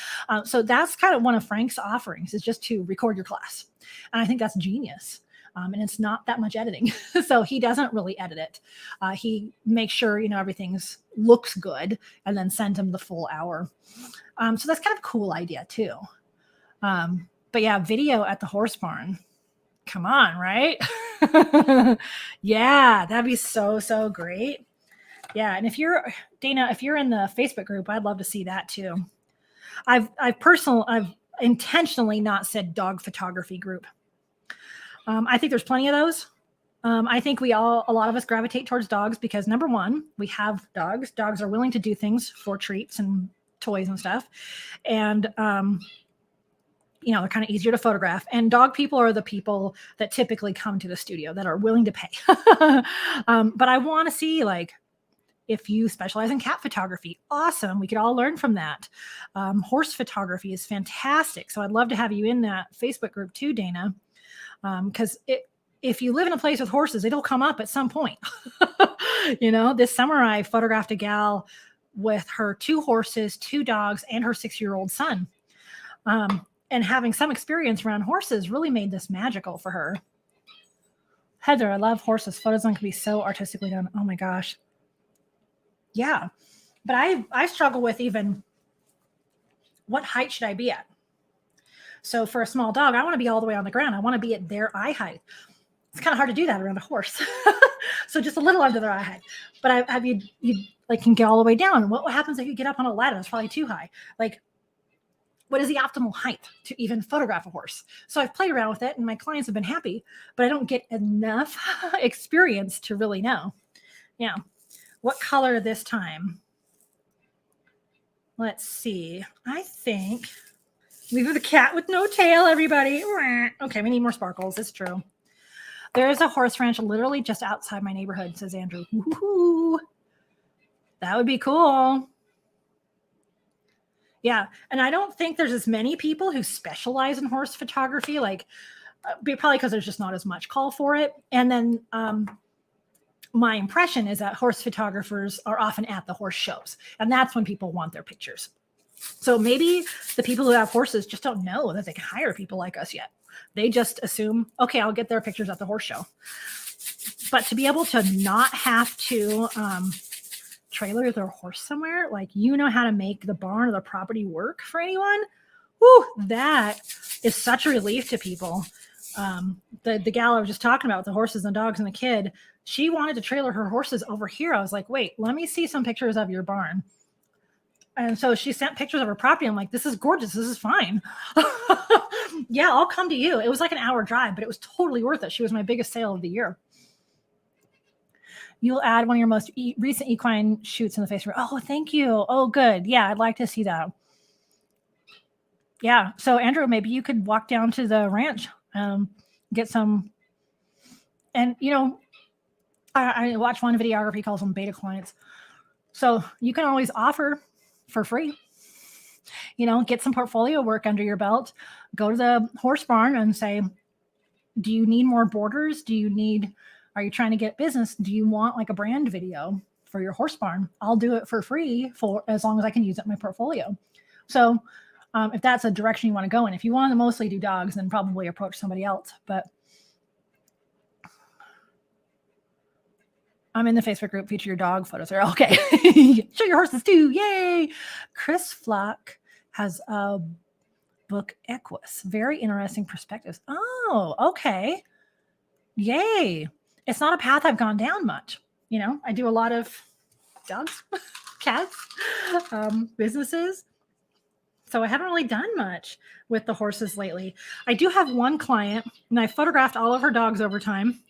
So that's kind of one of Frank's offerings, is just to record your class. And I think that's genius. And it's not that much editing. So he doesn't really edit it. He makes sure, everything's looks good, and then send him the full hour. So that's kind of a cool idea too. But yeah, video at the horse barn. Come on, right? Yeah, that'd be so great. Yeah. And Dana, if you're in the Facebook group, I'd love to see that too. I've intentionally not said dog photography group. I think there's plenty of those. I think a lot of us gravitate towards dogs because, number one, we have dogs. Dogs are willing to do things for treats and toys and stuff. And, they're kind of easier to photograph. And dog people are the people that typically come to the studio that are willing to pay. But I want to see, like, if you specialize in cat photography, awesome. We could all learn from that. Horse photography is fantastic. So I'd love to have you in that Facebook group too, Dana. Because if you live in a place with horses, it'll come up at some point. This summer I photographed a gal with her 2 horses, 2 dogs, and her 6-year-old son. And having some experience around horses really made this magical for her. Heather, I love horses. Photos can be so artistically done. Oh my gosh. Yeah. But I struggle with even what height should I be at? So for a small dog, I want to be all the way on the ground. I want to be at their eye height. It's kind of hard to do that around a horse. So just a little under their eye height. But have you like can get all the way down? What happens if you get up on a ladder? It's probably too high. Like, what is the optimal height to even photograph a horse? So I've played around with it and my clients have been happy, but I don't get enough experience to really know. Yeah. What color this time? Let's see. I think we have the cat with no tail, everybody. Okay, we need more sparkles. It's true. There is a horse ranch literally just outside my neighborhood, says Andrew. Woo-hoo. That would be cool. Yeah, and I don't think there's as many people who specialize in horse photography, like probably because there's just not as much call for it. And then my impression is that horse photographers are often at the horse shows, and that's when people want their pictures. So maybe the people who have horses just don't know that they can hire people like us yet. They just assume, okay, I'll get their pictures at the horse show. But to be able to not have to trailer their horse somewhere, like how to make the barn or the property work for anyone, whew, that is such a relief to people. The gal I was just talking about, the horses and dogs and the kid, she wanted to trailer her horses over here. I was like, wait, let me see some pictures of your barn. And so she sent pictures of her property. I'm like, this is gorgeous. This is fine. Yeah, I'll come to you. It was like an hour drive, but it was totally worth it. She was my biggest sale of the year. You'll add one of your most recent equine shoots in the Facebook. Oh, thank you. Oh, good. Yeah, I'd like to see that. Yeah. So Andrew, maybe you could walk down to the ranch, get some. And, I watch one videography, calls them beta clients. So you can always offer for free, get some portfolio work under your belt, go to the horse barn and say, do you need more boarders? Are you trying to get business? Do you want like a brand video for your horse barn? I'll do it for free for as long as I can use it in my portfolio. So if that's a direction you want to go in, if you want to mostly do dogs, then probably approach somebody else. But I'm in the Facebook group, feature your dog photos there. Okay. Show your horses too. Yay. Chris Flock has a book, Equus. Very interesting perspectives. Oh, okay. Yay. It's not a path I've gone down much. I do a lot of dogs, cats, businesses. So I haven't really done much with the horses lately. I do have one client, and I photographed all of her dogs over time.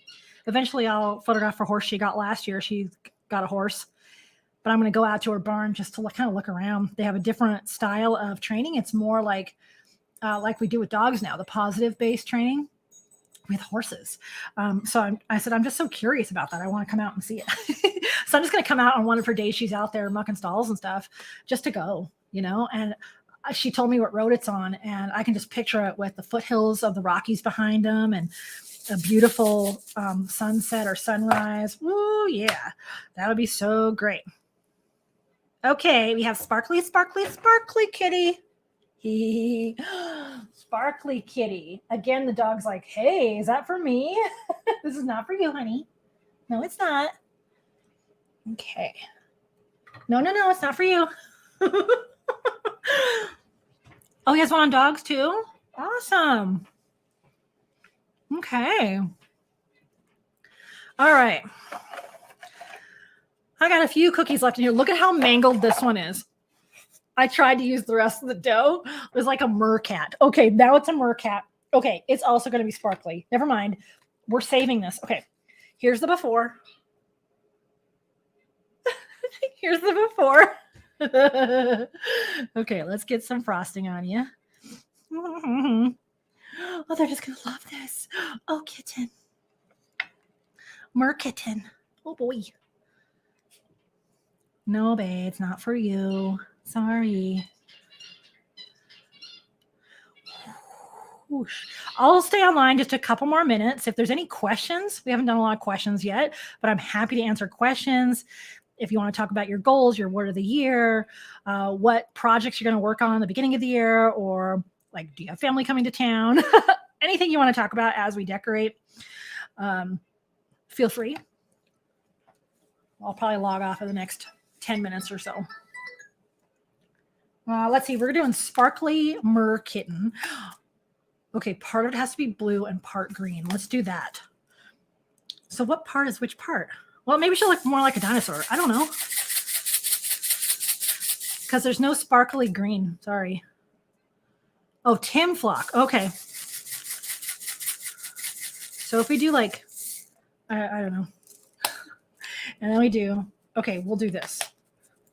Eventually, I'll photograph her horse she got last year. She got a horse, but I'm going to go out to her barn just to kind of look around. They have a different style of training. It's more like we do with dogs now, the positive-based training with horses. So I said, I'm just so curious about that. I want to come out and see it. So I'm just going to come out on one of her days. She's out there mucking stalls and stuff just to go, and she told me what road it's on, and I can just picture it with the foothills of the Rockies behind them and a beautiful sunset or sunrise. Ooh, yeah, that would be so great. Okay, we have sparkly, sparkly, sparkly kitty. Sparkly kitty. Again, the dog's like, hey, is that for me? This is not for you, honey. No, it's not. Okay. No, it's not for you. Oh, he has one on dogs too? Awesome. Okay. All right. I got a few cookies left in here. Look at how mangled this one is. I tried to use the rest of the dough. It was like a mercat. Okay, now it's a mercat. Okay, it's also going to be sparkly. Never mind. We're saving this. Okay, here's the before. Here's the before. Okay, let's get some frosting on you. Oh, they're just going to love this. Oh, kitten. Merkitten. Oh, boy. No, babe, it's not for you. Sorry. Whoosh. I'll stay online just a couple more minutes. If there's any questions, we haven't done a lot of questions yet, but I'm happy to answer questions. If you want to talk about your goals, your word of the year, what projects you're going to work on at the beginning of the year, or like, do you have family coming to town? Anything you want to talk about as we decorate, feel free. I'll probably log off for the next 10 minutes or so. Let's see. We're doing sparkly mer kitten. Okay, part of it has to be blue and part green. Let's do that. So what part is which part? Well, maybe she'll look more like a dinosaur. I don't know. Because there's no sparkly green. Sorry. Oh, Tim Flock. Okay. So if we do like, I don't know. And then we do, okay, we'll do this.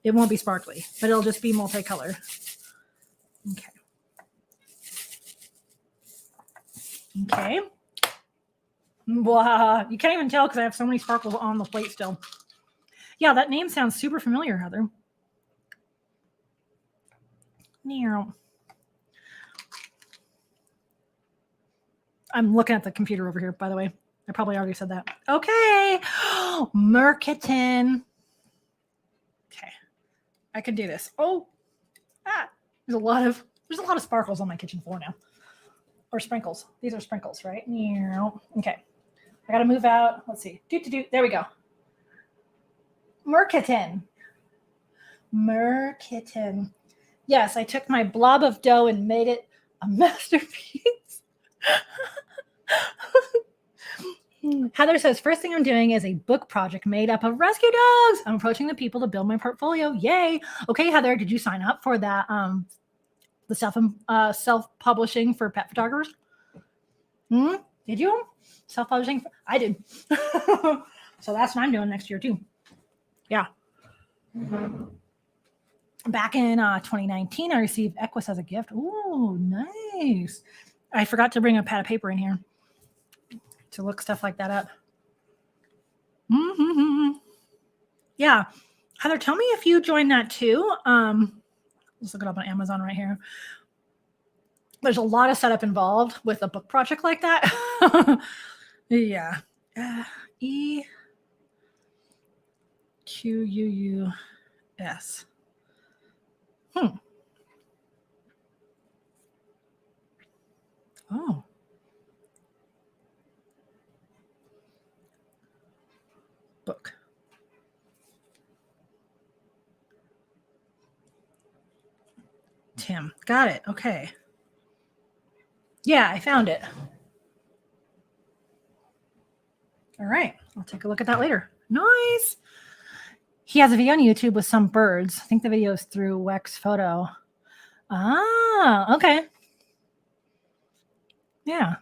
It won't be sparkly, but it'll just be multicolored. Okay. Okay. Wow. You can't even tell because I have so many sparkles on the plate still. Yeah, that name sounds super familiar, Heather. I'm looking at the computer over here, by the way. I probably already said that. Okay. Merkitten. Okay. I can do this. Oh. There's a lot of sparkles on my kitchen floor now. Or sprinkles. These are sprinkles, right? Okay. I gotta move out. Let's see. There we go. Merkitten. Yes, I took my blob of dough and made it a masterpiece. Heather says, first thing I'm doing is a book project made up of rescue dogs. I'm approaching the people to build my portfolio. Yay. Okay, Heather, did you sign up for that? The self-publishing for pet photographers? Did you? Self-publishing? I did. So that's what I'm doing next year too. Yeah. Back in 2019, I received Equus as a gift. Ooh, nice. I forgot to bring a pad of paper in here to look stuff like that up. Yeah. Heather, tell me if you joined that too. Let's look it up on Amazon right here. There's a lot of setup involved with a book project like that. Yeah. EQUUS. Oh. Book. Tim. Got it. Okay. Yeah, I found it. All right. I'll take a look at that later. Nice. He has a video on YouTube with some birds. I think the video is through Wex Photo. Ah, okay. Yeah.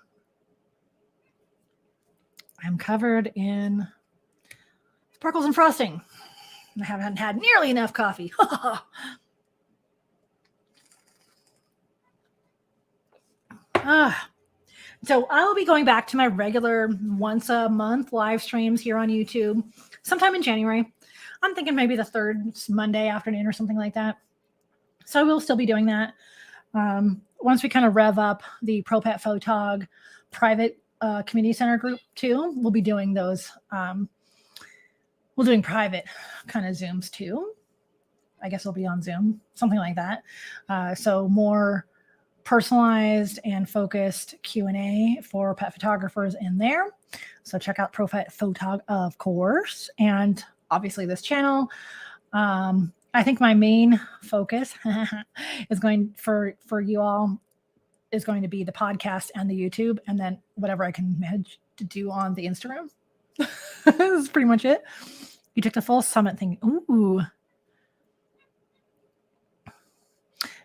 I'm covered in sparkles and frosting. I haven't had nearly enough coffee. So I'll be going back to my regular once a month live streams here on YouTube sometime in January. I'm thinking maybe the third Monday afternoon or something like that. So we'll still be doing that. Once we kind of rev up the Pro Pet Photog private community center group too, we'll be doing those. We're doing private kind of Zooms too. I guess we'll be on Zoom, something like that. So more personalized and focused Q&A for pet photographers in there. So check out Pro Pet Photog, of course, and obviously this channel. I think my main focus is going for you all is going to be the podcast and the YouTube, and then whatever I can manage to do on the Instagram. This is pretty much it. You took the full summit thing. Ooh.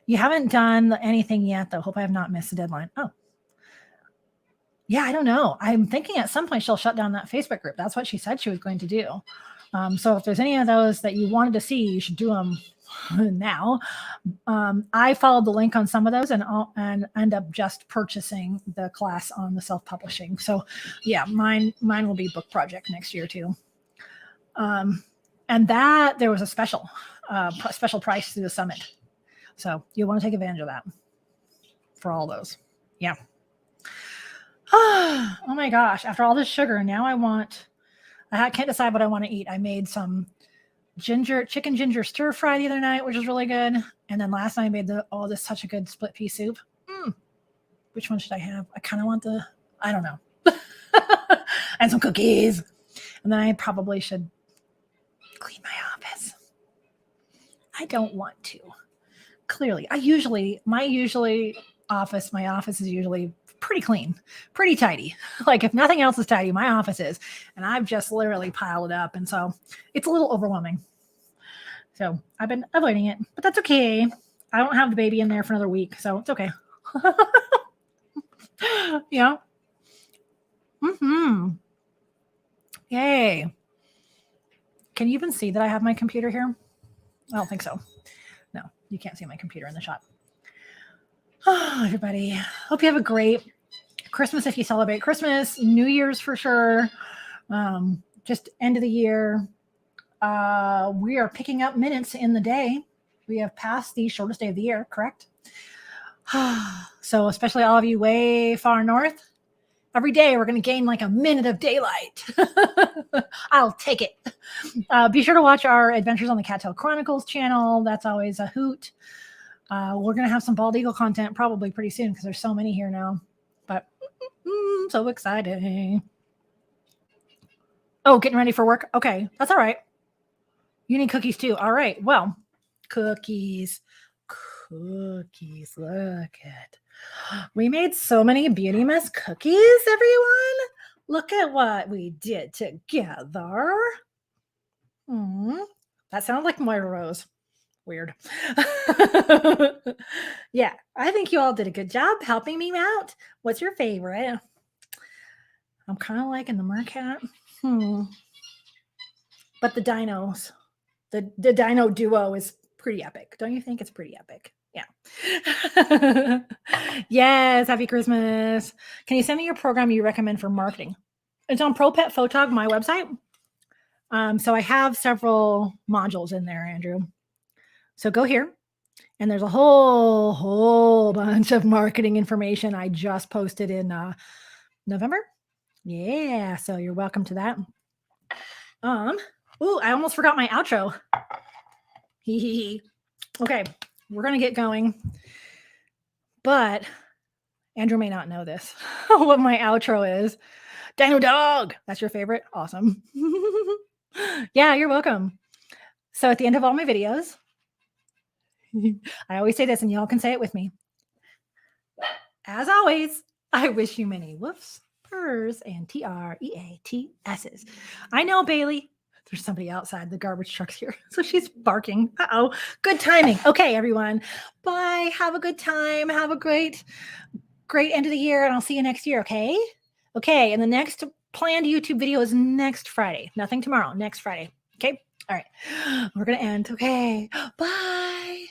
You haven't done anything yet, though. Hope I have not missed the deadline. Oh. Yeah, I don't know. I'm thinking at some point she'll shut down that Facebook group. That's what she said she was going to do. So if there's any of those that you wanted to see, you should do them now. I followed the link on some of those and end up just purchasing the class on the self-publishing. So yeah, mine will be book project next year too. And that there was a special price through the summit. So you want to take advantage of that for all those. Yeah. Oh my gosh. After all this sugar, now I can't decide what I want to eat. I made some chicken ginger stir fry the other night, which was really good. And then last night I made this such a good split pea soup. Which one should I have? I kind of want I don't know. And some cookies. And then I probably should clean my office. I don't want to. clearly, my office is usually pretty clean, pretty tidy. Like if nothing else is tidy, my office is, and I've just literally piled it up. And so it's a little overwhelming. So I've been avoiding it, but that's okay. I don't have the baby in there for another week, so it's okay. Yeah. Yay. Can you even see that I have my computer here? I don't think so. No, you can't see my computer in the shot. Oh, everybody. Hope you have a great Christmas if you celebrate Christmas, New Year's for sure. Just end of the year. We are picking up minutes in the day. We have passed the shortest day of the year, correct? So especially all of you way far north, every day we're going to gain like a minute of daylight. I'll take it. Be sure to watch our Adventures on the Cattail Chronicles channel. That's always a hoot. We're going to have some bald eagle content probably pretty soon because there's so many here now. But so exciting. Oh, getting ready for work? Okay, that's all right. You need cookies too. All right. Well, cookies. Look at. We made so many Beauty Mess cookies, everyone. Look at what we did together. That sounded like Moira Rose. Weird. Yeah, I think you all did a good job helping me out. What's your favorite? I'm kind of liking the Mercat. But the dinos, the dino duo is pretty epic. Don't you think it's pretty epic? Yeah. Yes. Happy Christmas. Can you send me your program you recommend for marketing? It's on ProPet Photog, my website. So I have several modules in there, Andrew. So go here, and there's a whole bunch of marketing information I just posted in November. Yeah. So you're welcome to that. I almost forgot my outro. Okay, we're going to get going. But Andrew may not know this, what my outro is. Dino Dog. That's your favorite? Awesome. Yeah, you're welcome. So at the end of all my videos, I always say this, and y'all can say it with me. As always, I wish you many woofs, purrs, and TREATSs. I know, Bailey. There's somebody outside. The garbage truck's here. So she's barking. Uh-oh. Good timing. Okay, everyone. Bye. Have a good time. Have a great end of the year, and I'll see you next year, okay? Okay, and the next planned YouTube video is next Friday. Nothing tomorrow. Next Friday. Okay? All right. We're going to end. Okay. Bye.